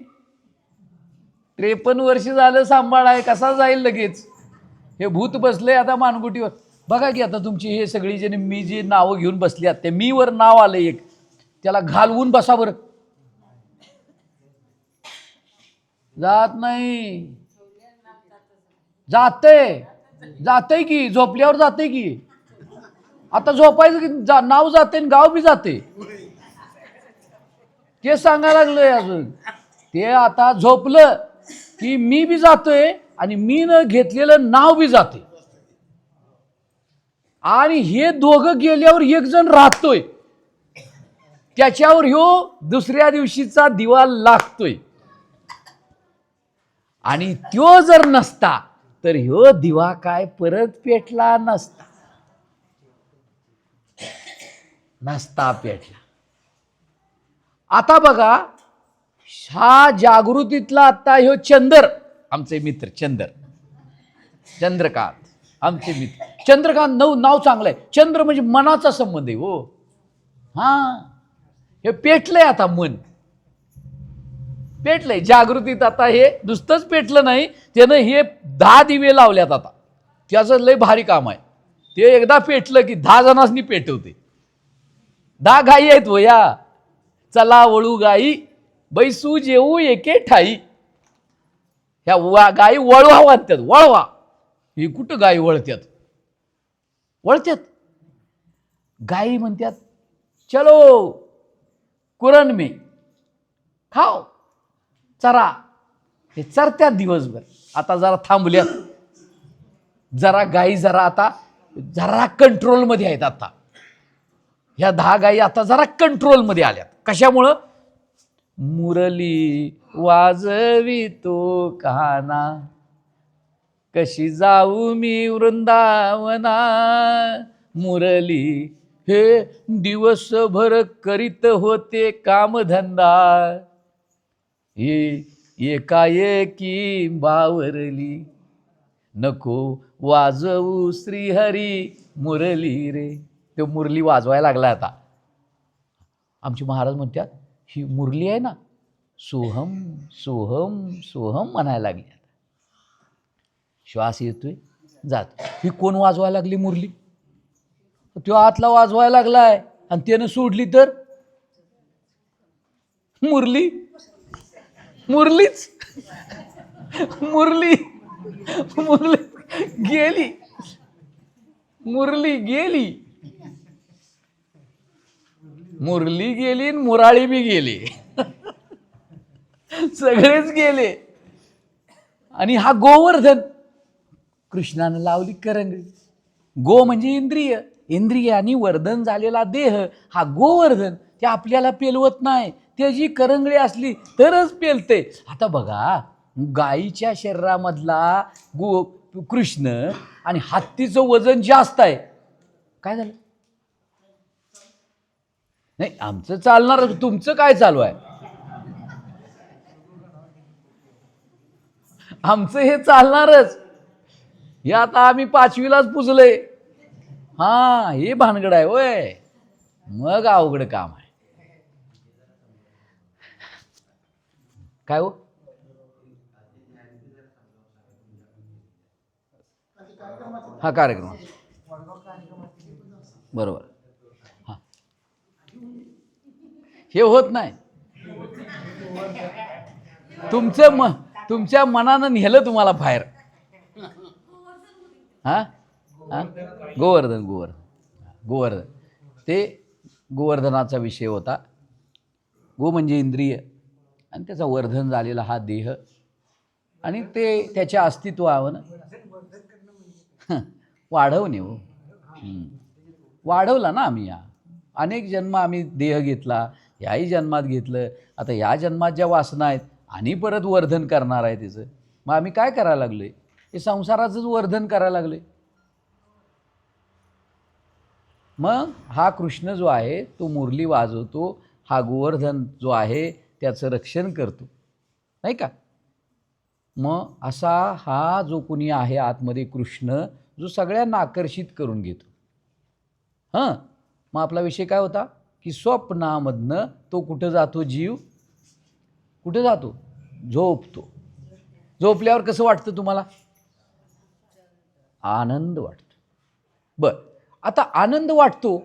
53 वर्ष झालं सांभाळाय, कसा जाईल लगेच? हे भूत बसले आता मानगुटीवर. बघा की आता तुमची हे सगळी जण मी जी नावं घेऊन बसली आहेत, ते मीवर नाव आलं एक, त्याला घालवून बसा बरं. जात नाही. जाते की, झोपल्यावर जाते की. आता झोपायचं की नाव जाते आणि गाव बी जाते. ते सांगायला लागलोय अजून. ते आता झोपलं की मी बी जातोय आणि मी न घेतलेलं नाव बी जाते. आणि हे दोघं गेल्यावर एक जण राहतोय, त्याच्यावर ह्यो दुसऱ्या दिवशीचा दिवा लागतोय. आणि त्यो जर नसता तर ह्यो दिवा काय परत पेटला नसता पेटला. आता बघा, हा जागृतीतला आता ह्यो चंदर, आमचे मित्र चंद्रकांत, आमचे मित्र चंद्रकांत. नाव चांगलं आहे. चंद्र म्हणजे मनाचा संबंध आहे हो. हा, हे पेटलंय आता, मन पेटलंय जागृतीत. आता हे नुसतंच पेटलं नाही, त्यानं हे 10 दिवे लावल्यात आता. त्याचं लय भारी काम आहे. ते एकदा पेटलं की 10 जणांनी पेटवते. 10 गायी आहेत हो या. चला वळू गाई, बैसू जेऊ एके ठाई. ह्या गायी वळवा म्हणतात. वळवा. ही कुठं गायी वळत्यात? गायी म्हणतात चलो कुरण में खाओ, चरा. हे चरत्यात दिवसभर. आता जरा थांबल्यात, जरा गायी जरा कंट्रोलमध्ये आहेत. आता ह्या 10 गायी आता जरा कंट्रोलमध्ये आल्यात. कशामुळं? मुरली वाजवी तो काना, कशी जाऊ मी वृंदावना. मुरली हे दिवसभर करीत होते कामधंदा, हे एकाएकी बावरली. नको वाजवू श्रीहरी मुरली रे. तो मुरली वाजवायला लागला आता. आमचे महाराज म्हणतात ही मुरली आहे ना, सोहम सोहम सोहम म्हणायला लागली. श्वास येतोय जात. ही कोण वाजवायला लागली? मुरली. तो आतला वाजवायला लागलाय आणि त्यानं सोडली तर मुरलीच मुरली गेली. मुरली गेली आणि मुराळी बी गेली. सगळेच गेले. आणि हा गोवर्धन, कृष्णानं लावली करंगळी. गो म्हणजे इंद्रिय, इंद्रियानी वर्धन झालेला देह हा गोवर्धन. ते आपल्याला पेलवत नाही, त्याची करंगळी असली तरच पेलते. आता बघा, गाईच्या शरीरामधला गो कृष्ण आणि हत्तीचं वजन जास्त आहे, काय झालं? नाही आमचं चालणार, तुमचं काय चालू आहे? आमचं हे चालणारच. हे आता आम्ही 5वीलाच पुजले. हा, हे भानगड आहे होय. मग अवघड काम आहे. काय हो? हा कार्यक्रम बरोबर. हा, हे होत नाही. तुमच्या मनानं नेलं तुम्हाला बाहेर. हा हा, गोवर्धन ते गोवर्धनाचा विषय होता. गो म्हणजे इंद्रिय आणि त्याचा वर्धन झालेला हा देह, आणि ते त्याच्या अस्तित्वावर वाढवणे हो. वाढवला ना आम्ही. या अनेक जन्म आम्ही देह घेतला, याही जन्मात घेतलं. आता या जन्मात ज्या वासना आहेत आणि परत वर्धन करणार आहे त्याचं. मग आम्ही काय करायला लागलोय? हे संसाराचंच वर्धन करायला लागलोय. मग हा कृष्ण जो आहे तो मुरली वाजवतो, हा गोवर्धन जो आहे त्याचं रक्षण करतो, नाही का? मग असा हा जो कोणी आहे आतमध्ये कृष्ण, जो सगळ्यांना आकर्षित करून घेतो. हां, मग आपला विषय काय होता की स्वप्नामधनं तो कुठं जातो? जीव कुठं जातो? झोपतो. झोपल्यावर कसं वाटतं तुम्हाला? आनंद वाटतो. बरं, आता आनंद वाटतो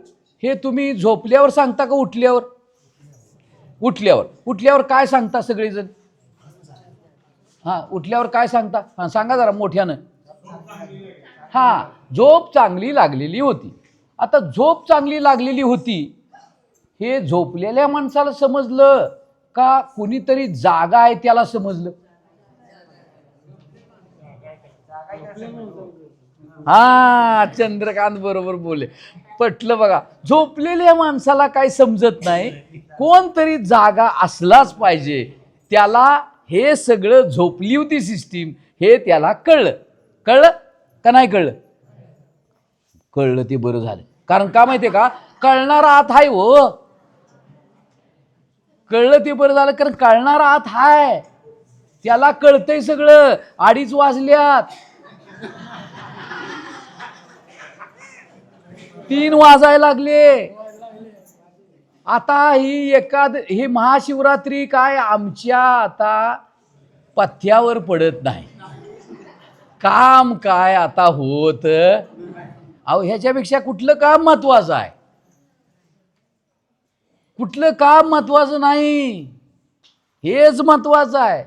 हे तुम्ही झोपल्यावर सांगता का उठल्यावर? उठल्यावर काय सांगता सगळेजण? हां, उठल्यावर काय सांगता? हां, सांगा जरा मोठ्यानं. हां, झोप चांगली लागलेली होती. आता झोप चांगली लागलेली होती हे झोपलेल्या माणसाला समजलं का कुणीतरी जागा आहे त्याला समजलं? हा, चंद्रकांत बरोबर बोले, पटलं बघा. झोपलेल्या माणसाला काही समजत नाही, कोणतरी जागा असलाच पाहिजे त्याला. हे सगळं झोपली होती सिस्टीम हे त्याला कळलं. कळलं का नाही कळलं? कळलं ते बरं झालं. कारण का माहितीये का? कळणारा आत आहे हो. कळलं ते बरं झालं, कारण कळणारा आत हाय, त्याला कळतंय सगळं. 2:30 वाजल्यात, 3 वाजायला लागले. आता ही महाशिवरात्री काय आमच्या आता पथ्यावर पडत नाही. काम काय आता होत? अहो, ह्याच्यापेक्षा कुठलं काम महत्वाचं आहे? कुठलं काम महत्वाचं नाही, हेच महत्वाचं आहे.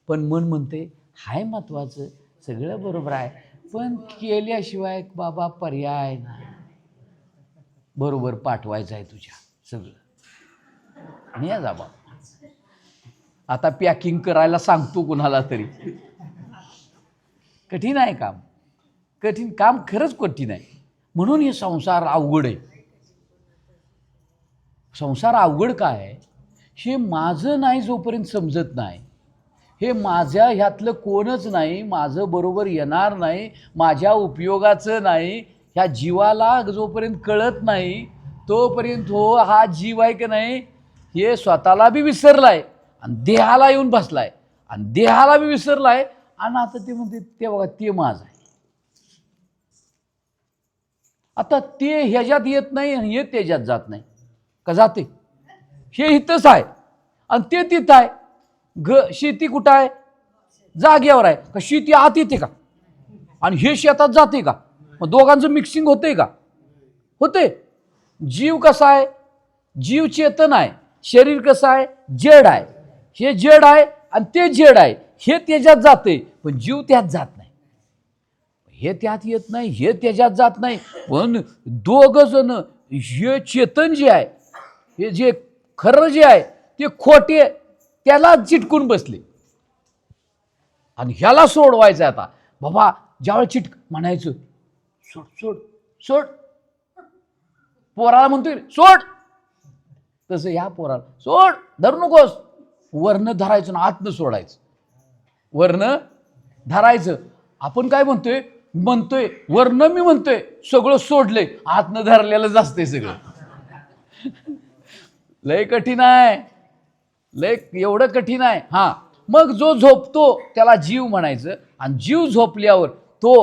पण मन म्हणते हाय महत्वाचं, सगळं बरोबर आहे, पण केल्याशिवाय बाबा पर्याय नाही. बरोबर पाठवायचं आहे तुझ्या सगळं. नाही जा बाबा, आता पॅकिंग करायला सांगतो कुणाला तरी. कठीण आहे काम, कठीण काम, खरंच कठीण आहे. म्हणून हे संसार अवघड आहे. संसार अवघड काय आहे? हे माझं नाही जोपर्यंत समजत नाही, हे माझ्या ह्यातलं कोणच नाही, माझं बरोबर येणार नाही, माझ्या उपयोगाचं नाही, ह्या जीवाला जोपर्यंत कळत नाही तोपर्यंत हा जीव आहे की नाही हे स्वतःला बी विसरलाय आणि देहाला येऊन बसलाय, आणि देहाला बी विसरलाय. आणि आता ते म्हणते ते बघा ते माझं आहे. आता ते ह्याच्यात येत नाही आणि हे त्याच्यात जात नाही का? जाते. हे इथंच आहे आणि ते तिथं आहे. शेती कुठं आहे? जागेवर आहे का? शेती आत येते का? आणि हे शेतात जाते का? मग दोघांचं मिक्सिंग होतंय का? होते. जीव कसा आहे? जीव चेतन आहे. शरीर कसं आहे? जड आहे. हे जड आहे आणि ते जड आहे. हे त्याच्यात जाते पण जीव त्यात जात नाही. हे त्यात येत नाही, हे त्याच्यात जात नाही. पण दोघ जण हे चेतन जे आहे, हे जे खरं जे आहे ते खोटे त्याला चिटकून बसले. आणि ह्याला सोडवायचं आता बाबा. ज्यावेळेस म्हणायचं सोड सोड सोड. पोराला म्हणतोय सोड, तसं ह्या पोराला सोड, धरू नकोस. वरनं धरायचं ना आतनं सोडायचं, वरनं धरायचं. आपण काय म्हणतोय वरनं मी म्हणतोय सगळं सोडलंय, आतनं धरलेलंच असतंय सगळं. लय कठीण आहे, लय एवढं कठीण आहे. हा, मग जो झोपतो त्याला जीव म्हणायचं, आणि जीव झोपल्यावर तो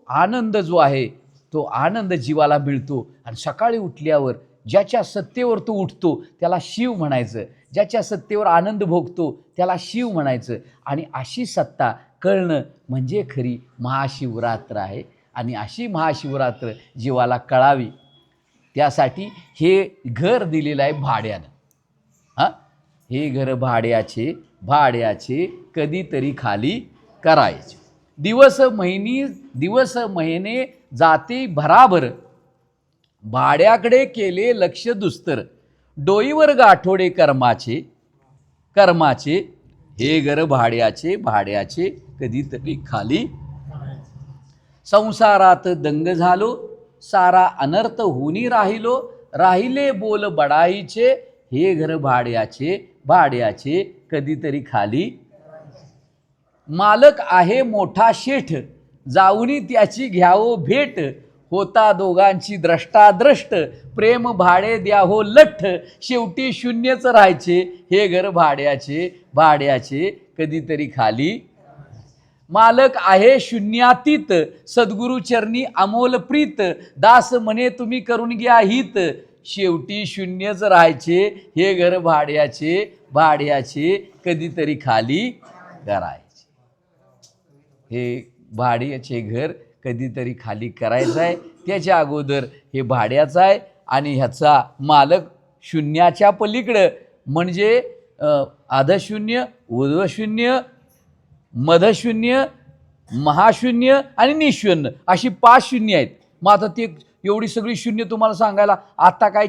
आनंद जो आहे तो आनंद जीवाला मिळतो. आणि सकाळी उठल्यावर ज्याच्या सत्तेवर तो उठतो त्याला शिव म्हणायचं, ज्याच्या सत्तेवर आनंद भोगतो त्याला शिव म्हणायचं. आणि अशी सत्ता कळणं म्हणजे खरी महाशिवरात्र आहे. आणि अशी महाशिवरात्र जीवाला कळावी त्यासाठी हे घर दिलेलं आहे भाड्यानं. हां, हे घर भाड्याचे कधीतरी खाली करायचे. दिवस महिने जाते भराभर, भाड्याकडे केले लक्ष दुस्तर. डोईवर गाठोडे कर्माचे हे घर भाड्याचे कधीतरी खाली. संसारात दंग झालो, सारा अनर्थ होनी राहिले बोल बडाईचे. हे घर भाड्याचे कधीतरी खाली. मालक आहे मोठा शेठ, जाऊनी त्याची घ्यावो भेट. होता दोघांची द्रष्टाद्रष्ट, प्रेम भाडे द्या हो लठ्ठ. शेवटी शून्यच राहायचे, हे घर भाड्याचे कधीतरी खाली. मालक आहे शून्यातीत, सद्गुरु चरणी अमोल प्रीत. दास म्हणे तुम्ही करून घ्या हित. शेवटी शून्यच राहायचे, हे घर भाड्याचे कधीतरी खाली करायचे. हे भाड्याचे घर कधीतरी खाली करायचं आहे. त्याच्या अगोदर हे भाड्याचं आहे, आणि ह्याचा मालक शून्याच्या पलीकडं म्हणजे अधशून्य, उर्ध्वशून्य, मधशून्य, महाशून्य आणि निशून्य अशी 5 शून्य आहेत. मग आता ते एवढी सगळी शून्य तुम्हाला सांगायला आता काय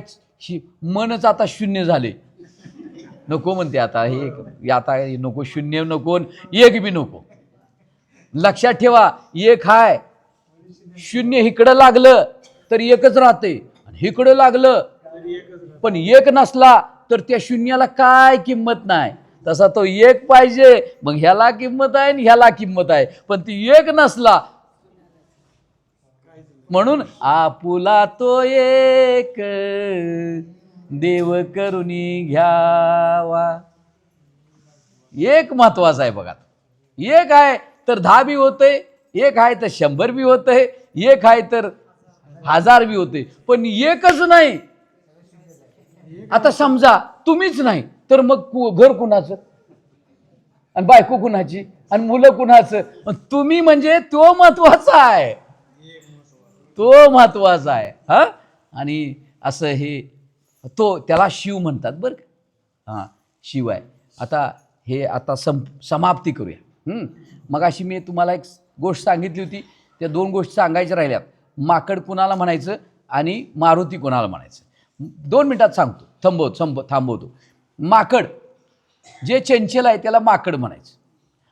मनच आता शून्य झाले, नको म्हणते आता. हे आता नको, शून्य नको, एक बी नको. लक्षात ठेवा, एक हाय, शून्य इकडं लागलं तर एकच राहते, आणि इकडं लागलं पण एक नसला तर त्या शून्याला काय किंमत नाही. तसा तो एक पाहिजे, मग ह्याला किंमत आहे आणि ह्याला किंमत आहे. पण ती एक नसला, म्हणून आपुला तो एक देव करुणी घ्यावा. एक महत्वाचा आहे बघा. एक आहे तर 10 बी होते, एक आहे तर 100 बी होते, एक आहे तर 1000 बी होते, पण एकच नाही. आता समजा तुम्हीच नाही तर मग घर कुणाचं, आणि बायको कुणाची, आणि मुलं कुणाचं. तुम्ही म्हणजे तो महत्वाचा आहे, तो महत्वाचा आहे. हा, आणि असं हे तो त्याला शिव म्हणतात बरं का. हां, शिव आहे. आता समाप्ती करूया. मग अशी मी तुम्हाला एक गोष्ट सांगितली होती, त्या 2 गोष्टी सांगायच्या राहिल्यात. माकड कुणाला म्हणायचं आणि मारुती कुणाला म्हणायचं. 2 मिनिटात सांगतो, थांबवतो. माकड जे चंचल आहे त्याला माकड म्हणायचं,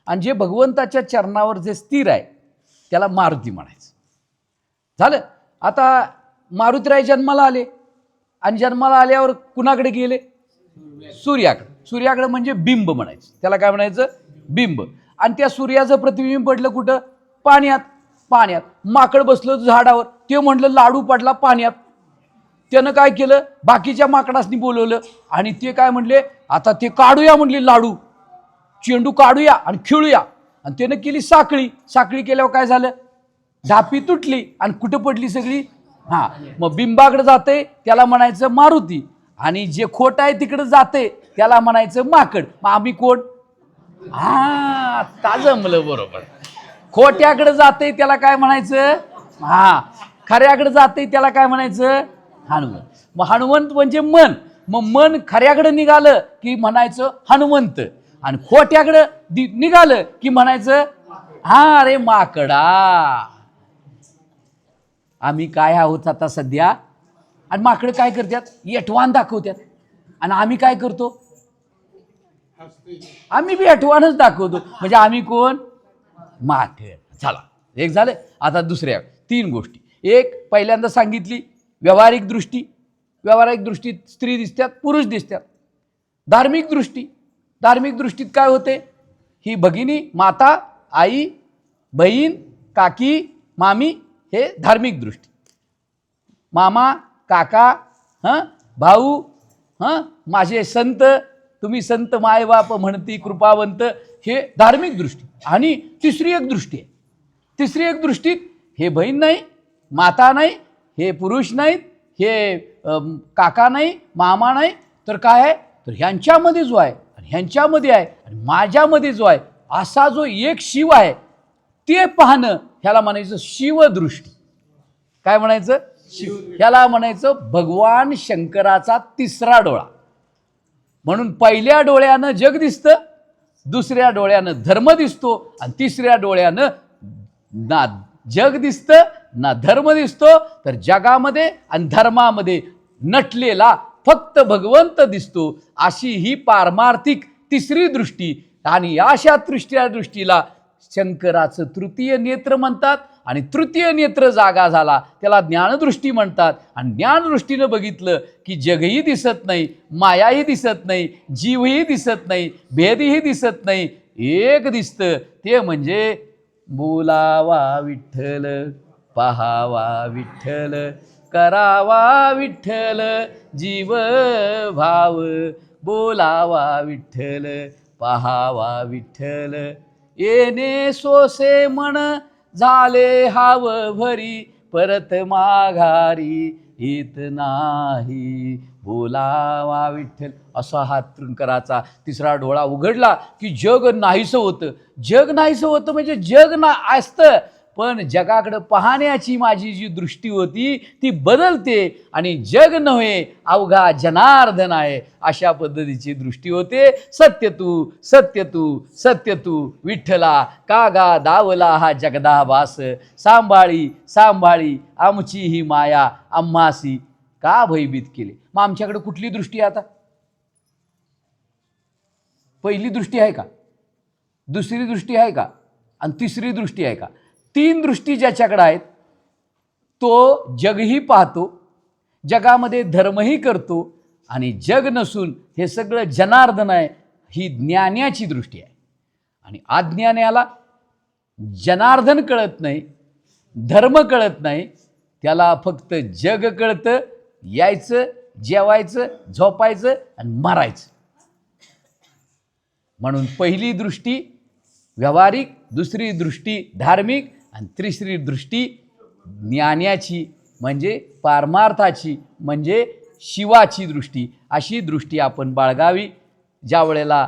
आणि जे भगवंताच्या चरणावर जे स्थिर आहे त्याला मारुती म्हणायचं. झालं. आता मारुतीराय जन्माला आले, आणि जन्माला आल्यावर कुणाकडे गेले? सूर्याकडे म्हणजे बिंब म्हणायचं, त्याला काय म्हणायचं? बिंब. आणि त्या सूर्याचं प्रतिबिंब पडलं कुठं? पाण्यात. माकड बसलं झाडावर, ते म्हणलं लाडू पडला पाण्यात. त्यानं काय केलं? बाकीच्या माकडासनी बोलवलं, आणि ते काय म्हणले? आता ते काढूया म्हणले लाडू, चेंडू काढूया आणि खेळूया. आणि त्यानं केली साखळी केल्यावर काय झालं? धापी तुटली, आणि कुठं पडली सगळी? हां, मग बिंबाकडे जाते त्याला म्हणायचं मारुती, आणि जे खोट आहे तिकडे जाते त्याला म्हणायचं माकड. मग आम्ही कोण? हा, जमलं बरोबर. खोट्याकडे जाते त्याला काय म्हणायचं? हा, खऱ्याकडे जाते त्याला काय म्हणायचं? हनुमंत. मग हनुमंत म्हणजे मन. मग मन खऱ्याकडे निघालं की म्हणायचं हनुमंत, आणि खोट्याकडे निघालं की म्हणायचं हा रे माकडा. आम्ही काय आहोत आता सध्या? आणि माकडं काय करतात? यठवान दाखवतात, आणि आम्ही काय करतो? आम्ही बी यठवानच दाखवतो. म्हणजे आम्ही कोण? माकड. चला, एक झालं. आता दुसऱ्या 3 गोष्टी. एक पहिल्यांदा सांगितली व्यावहारिक दृष्टी, व्यावहारिक दृष्टीत स्त्री दिसतात, पुरुष दिसतात. धार्मिक दृष्टी, धार्मिक दृष्टीत काय होते, ही भगिनी, माता, आई, बहीण, काकी, मामी, हे धार्मिक दृष्टी. मामा, काका, भाऊ, माझे संत, तुम्ही संत मायबाप म्हणती कृपावंत, हे धार्मिक दृष्टी. आणि तिसरी एक दृष्टी आहे, तिसरी एक दृष्टीत हे बहीण नाही, माता नाही, हे पुरुष नाहीत, हे काका नाही, मामा नाही, तर काय आहे, तर ह्यांच्यामध्ये जो आहे आणि ह्यांच्यामध्ये आहे आणि माझ्यामध्ये जो आहे, असा जो एक शिव आहे ते पाहणं, ह्याला म्हणायचं शिवदृष्टी. काय म्हणायचं, शिव. ह्याला म्हणायचं भगवान शंकराचा तिसरा डोळा. म्हणून पहिल्या डोळ्यानं जग दिसतं, दुसऱ्या डोळ्यानं धर्म दिसतो, आणि तिसऱ्या डोळ्यानं ना जग दिसतं ना धर्म दिसतो, तर जगामध्ये आणि धर्मामध्ये नटलेला फक्त भगवंत दिसतो. अशी ही पारमार्थिक तिसरी दृष्टी. आणि अशा तिसऱ्या दृष्टीला शंकराचं तृतीय नेत्र म्हणतात. आणि तृतीय नेत्र जागा झाला त्याला ज्ञानदृष्टी म्हणतात. आणि ज्ञानदृष्टीनं बघितलं की जगही दिसत नाही, मायाही दिसत नाही, जीवही दिसत नाही, भेदही दिसत नाही, एक दिसतं, ते म्हणजे बोलावा विठ्ठल, पहावा विठ्ठल, करावा विठ्ठल जीव भाव, बोलावा विठ्ठल, पहावा विठ्ठल, येणे सोसे मन झाले हाव भरी, परत माघारी येत नाही, बोलावा विठ्ठल. असा हा कराचा तिसरा डोळा उघडला की जग नाहीसं होतं. जग नाहीसं होतं म्हणजे जग ना असतं, पण जगाकडं पाहण्याची माझी जी दृष्टी होती ती बदलते, आणि जग नव्हे अवघा जनार्दन आहे, अशा पद्धतीची दृष्टी होते. सत्य तू, सत्य तू, सत्य तू विठ्ठला, कागा दावला हा जगदाभास, सांभाळी सांभाळी आमची ही माया, आम्हासी का भयभीत केले. मग आमच्याकडे कुठली दृष्टी आहे आता? पहिली दृष्टी आहे का, दुसरी दृष्टी आहे का, आणि तिसरी दृष्टी आहे का? तीन दृष्टी ज्याच्याकडे आहेत तो जगही पाहतो, जगामध्ये धर्मही करतो, आणि जग नसून हे सगळं जनार्दन आहे, ही ज्ञानाची दृष्टी आहे. आणि अज्ञानाला जनार्दन कळत नाही, धर्म कळत नाही, त्याला फक्त जग कळतं. यायचं, जेवायचं, झोपायचं आणि मरायचं. म्हणून पहिली दृष्टी व्यावहारिक, दुसरी दृष्टी धार्मिक, आणि तिसरी दृष्टी ज्ञानाची म्हणजे पारमार्थाची म्हणजे शिवाची दृष्टी. अशी दृष्टी आपण बाळगावी. ज्या वेळेला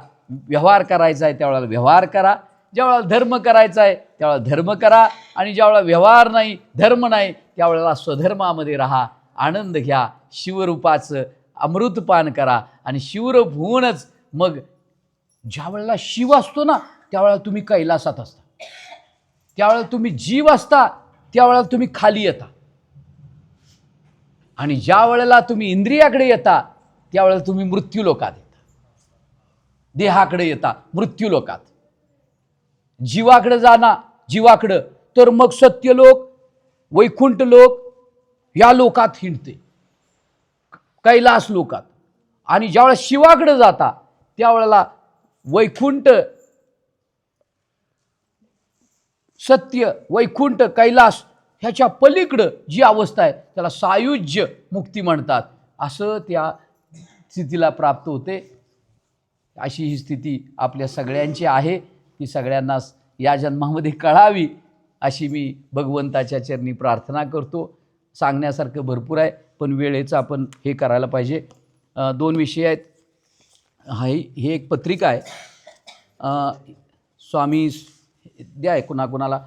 व्यवहार करायचा आहे त्यावेळेला व्यवहार करा, ज्या वेळेला धर्म करायचा आहे त्यावेळेला धर्म करा, आणि ज्या वेळेला व्यवहार नाही, धर्म नाही, त्यावेळेला स्वधर्मामध्ये राहा, आनंद घ्या, शिवरूपाचं अमृतपान करा. आणि शिवरूप होऊनच मग ज्या वेळेला शिव असतो ना त्यावेळेला तुम्ही कैलासात असता, त्यावेळेला तुम्ही जीव असता, त्यावेळेला तुम्ही खाली येता. आणि ज्या वेळेला तुम्ही इंद्रियाकडे येता त्यावेळेला तुम्ही मृत्यूलोकात येता, देहाकडे येता मृत्यूलोकात. जीवाकडे जाना, जीवाकडं, तर मग सत्यलोक, वैकुंठ लोक या लोकात हिंडते, कैलास लोकात. आणि ज्यावेळेला शिवाकडे जाता त्यावेळेला वैकुंठ, सत्य, वैकुंठ, कैलास ह्याच्या पलीकडं जी अवस्था आहे त्याला सायुज्य मुक्ती म्हणतात. असं त्या स्थितीला प्राप्त होते. अशी ही स्थिती आपल्या सगळ्यांची आहे, ती सगळ्यांना या जन्मामध्ये कळावी अशी मी भगवंताच्या चरणी प्रार्थना करतो. सांगण्यासारखं भरपूर आहे, पण वेळेचं आपण हे करायला पाहिजे. दोन विषय आहेत. हे एक पत्रिका आहे, स्वामी द्या कुणाकुणाला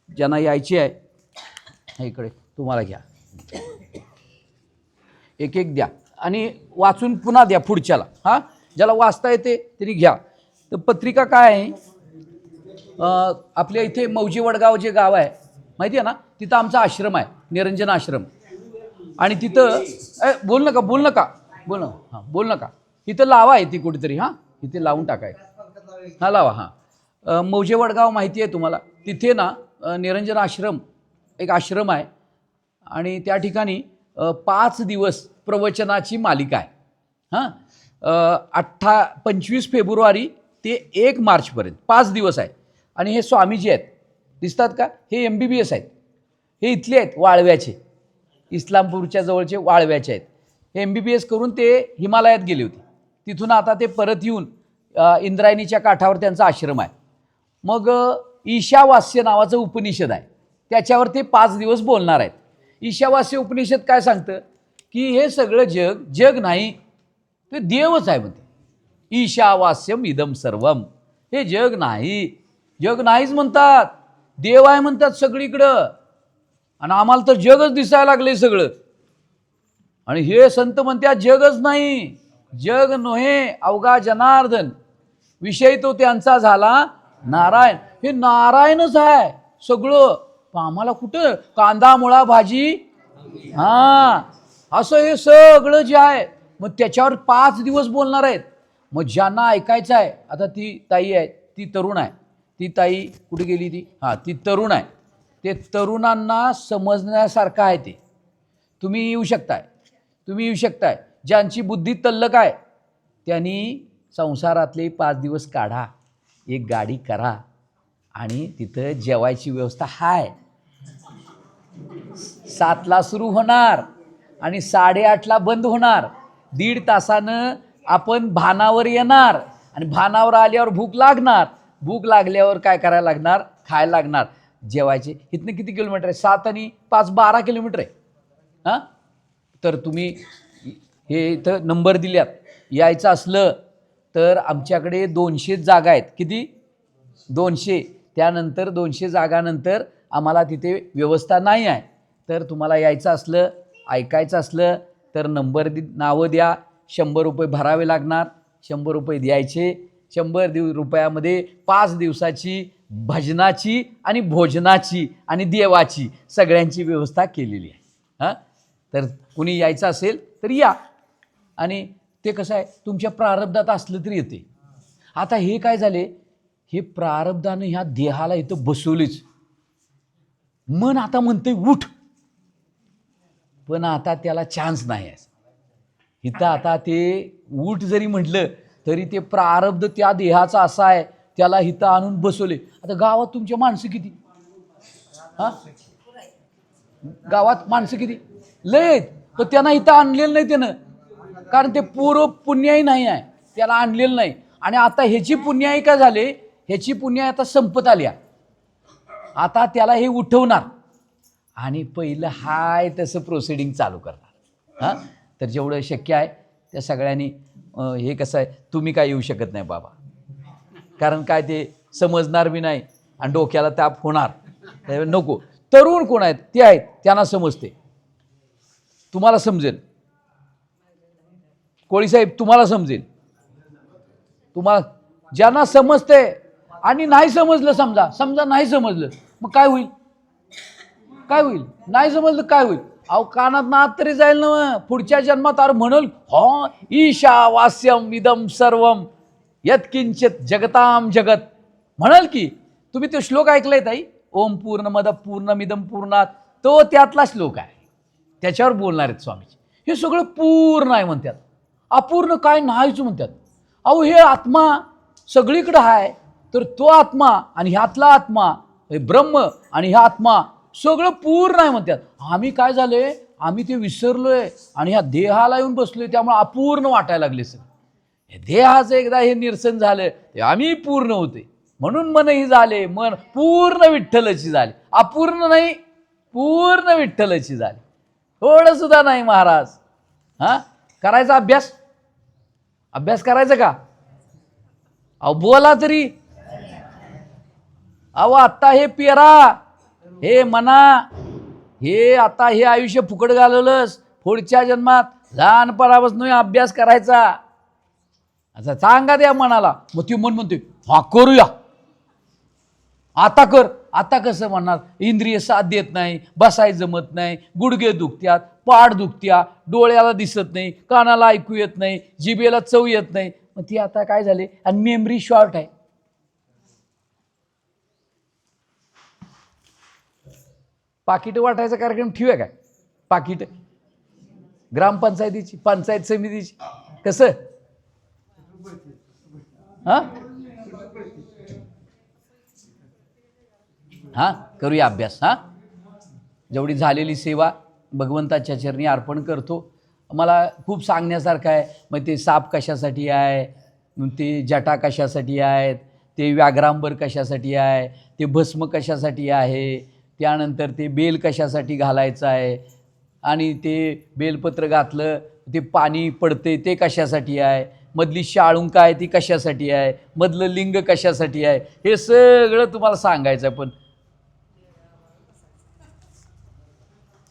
ज्यांना यायची आहे, इकडे तुम्हाला घ्या, एक एक द्या आणि वाचून पुन्हा द्या पुढच्याला. हां, ज्याला वाचता येते त्यांनी घ्या. तर पत्रिका काय आहे, आपल्या इथे मौजी वडगाव जे गाव आहे माहिती आहे ना, तिथं आमचा आश्रम आहे, निरंजन आश्रम. आणि तिथं बोल नका बोल नका, इथं लावा आहे ती कुठेतरी. हां, इथे लावून टाकाय, हां लावा. हां, मौजे वडगाव माहिती आहे तुम्हाला, तिथे ना निरंजन आश्रम एक आश्रम आहे. आणि त्या ठिकाणी 5 दिवस प्रवचनाची मालिका आहे. हां, 25 फेब्रुवारी ते 1 मार्चपर्यंत 5 दिवस आहे. आणि हे स्वामीजी आहेत, दिसतात का? हे MBBS आहेत, हे इथले आहेत, वाळव्याचे, इस्लामपूरच्या जवळचे वाळव्याचे आहेत. हे MBBS करून ते हिमालयात गेले होते. तिथून आता ते परत येऊन इंद्रायणीच्या काठावर त्यांचा आश्रम आहे. मग ईशावास्य नावाचं उपनिषद आहे, त्याच्यावर ते 5 दिवस बोलणार आहेत. ईशावास्य उपनिषद काय सांगतं की हे सगळं जग जग नाही, ते देवच आहे म्हणते. ईशावास्यम इदम सर्वम, हे जग नाही, जग नाहीच म्हणतात, देव आहे म्हणतात सगळीकडं. आणि आम्हाला तर जगच दिसायला लागले सगळं. आणि हे संत म्हणतात जगच नाही, जग नव्हे अवघा जनार्दन, विषय तो त्यांचा झाला नारायण. हे नारायणच आहे सगळं. आम्हाला कुठं कांदा मुळा भाजी, हां, असं हे सगळं जे आहे. मग त्याच्यावर 5 दिवस बोलणार आहेत. मग ज्यांना ऐकायचं आहे, आता ती ताई आहे, ती तरुण आहे, ती ताई कुठे गेली ती, हां, ती तरुण आहे. ते तरुणांना समजण्यासारखं आहे. ते तुम्ही येऊ शकताय, ज्यांची बुद्धी तल्लक आहे त्यांनी संसारातले 5 दिवस काढा, एक गाडी करा आणि तिथं जेवायची व्यवस्था आहे. 7ला सुरू होणार आणि 8:30ला बंद होणार. 1.5 तासानं आपण भानावर येणार आणि भानावर आल्यावर भूक लागणार. भूक लागल्यावर काय करायला लागणार? खायला लागणार. जेवायचे. इथनं किती किलोमीटर आहे? 7 आणि 5 12 किलोमीटर आहे. हां, तर तुम्ही हे इथं नंबर दिल्यात. यायचं असलं तर आमच्याकडे 200 जागा आहेत. किती? 200. त्यानंतर 200 जागानंतर आम्हाला तिथे व्यवस्था नाही आहे. तर तुम्हाला यायचं असलं, ऐकायचं असलं तर नंबर नावं द्या. 100 रुपये भरावे लागणार, 100 रुपये द्यायचे. 100 रुपयामध्ये 5 दिवसाची भजनाची आणि भोजनाची आणि देवाची सगळ्यांची व्यवस्था केलेली आहे. हां, तर कुणी यायचं असेल तर या. आणि ते कसं आहे, तुमच्या प्रारब्धात असलं तरी येते. आता हे काय झाले, हे प्रारब्धानं ह्या देहाला इथं बसवलीच. मन आता म्हणते उठ, पण आता त्याला चान्स नाही आहे इथं. आता ते उठ जरी म्हटलं तरी ते प्रारब्ध त्या देहाचा असा आहे, त्याला इथं आणून बसवले. आता गावात तुमच्या माणसं किती? हां, गावात माणसं किती? लय आहेत. तर त्यांना इथं आणलेलं नाही त्यानं, कारण ते पूर्व पुण्याई नाही आहे, त्याला आणलेलं नाही. आणि आता ह्याची पुण्याई काय झाले, ह्याची पुण्याई आता संपत आल्या. आता त्याला हे उठवणार आणि पहिलं हाय तसं प्रोसिडिंग चालू करणार. हां, तर जेवढं शक्य आहे त्या सगळ्यांनी हे कसं आहे, तुम्ही काय येऊ शकत नाही बाबा, कारण काय ते समजणार बी नाही आणि डोक्याला ताप होणार. नको. तरुण कोण आहेत ते आहेत, त्यांना समजते, तुम्हाला समजेल. कोळीसाहेब तुम्हाला समजेल, तुम्हाला ज्यांना समजते. आणि नाही समजलं, समजा नाही समजलं, मग काय होईल? नाही समजलं काय होईल? अहो कानात नात तरी जाईल ना पुढच्या जन्मात. अरे म्हणल हा ईशावास्यम इदम सर्वम यत्किंचित जगताम जगत म्हणाल की. तुम्ही तो श्लोक ऐकलाय ताई, ओम पूर्णमद पूर्णमिदम पूर्णात, तो त्यातला श्लोक आहे. त्याच्यावर बोलणार आहेत स्वामीजी. हे सगळं पूर्ण आहे म्हणतात, अपूर्ण काय नाहीच म्हणतात. अहो हे आत्मा सगळीकडं आहे, तर तो आत्मा आणि ह्यातला आत्मा हे ब्रह्म आणि ह्या आत्मा सगळं पूर्ण आहे म्हणतात. आम्ही काय झाले, आम्ही ते विसरलोय आणि ह्या देहाला येऊन बसलोय, त्यामुळे अपूर्ण वाटायला लागले. सर देहाचं एकदा हे निरसन झालं ते आम्ही पूर्ण होते. म्हणून मनही झाले, मन पूर्ण विठ्ठलाची झाले. अपूर्ण नाही, पूर्ण विठ्ठलाची झाली. थोडं सुद्धा नाही महाराज. हां, करायचा अभ्यास करायचा का? अहो बोला तरी. अहो आत्ता हे पेरा, हे मना, हे आता हे आयुष्य फुकट घालवलंस, पुढच्या जन्मात लहानपणापासून अभ्यास करायचा. असं सांगा त्या मनाला. मग ती मन म्हणते हा करूया, आता कर. आता कसं म्हणणार, इंद्रिय साथ देत नाही, बसाय जमत नाही, गुडघे दुखत्यात, पाठ दुखत्या, डोळ्याला दिसत नाही, कानाला ऐकू येत नाही, जिभेला चव येत नाही. मग ती आता काय झाले, आणि मेमरी शॉर्ट आहे. पाकिट वाटायचा कार्यक्रम ठेवूया काय? पाकिट ग्रामपंचायतीची, पंचायत समितीची, कसं हां हां करूया अभ्यास. हां जेवढी झालेली सेवा भगवंताच्या चरणी अर्पण करतो. मला खूप सांगण्यासारखं आहे. मग ते साप कशासाठी आहे, मग ते जटा कशासाठी आहेत, ते व्याघ्रांबर कशासाठी आहे, ते भस्म कशासाठी आहे, त्यानंतर ते बेल कशासाठी घालायचं आहे, आणि ते बेलपत्र घातलं ते पाणी पडते ते कशासाठी आहे, मधली शाळुंक आहे ती कशासाठी आहे, मधलं लिंग कशासाठी आहे, हे सगळं तुम्हाला सांगायचं आहे. पण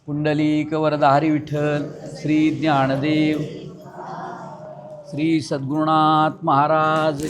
पुंडलिक वरदा हरी विठ्ठल, श्री ज्ञानदेव, श्री सद्गुरुनाथ महाराज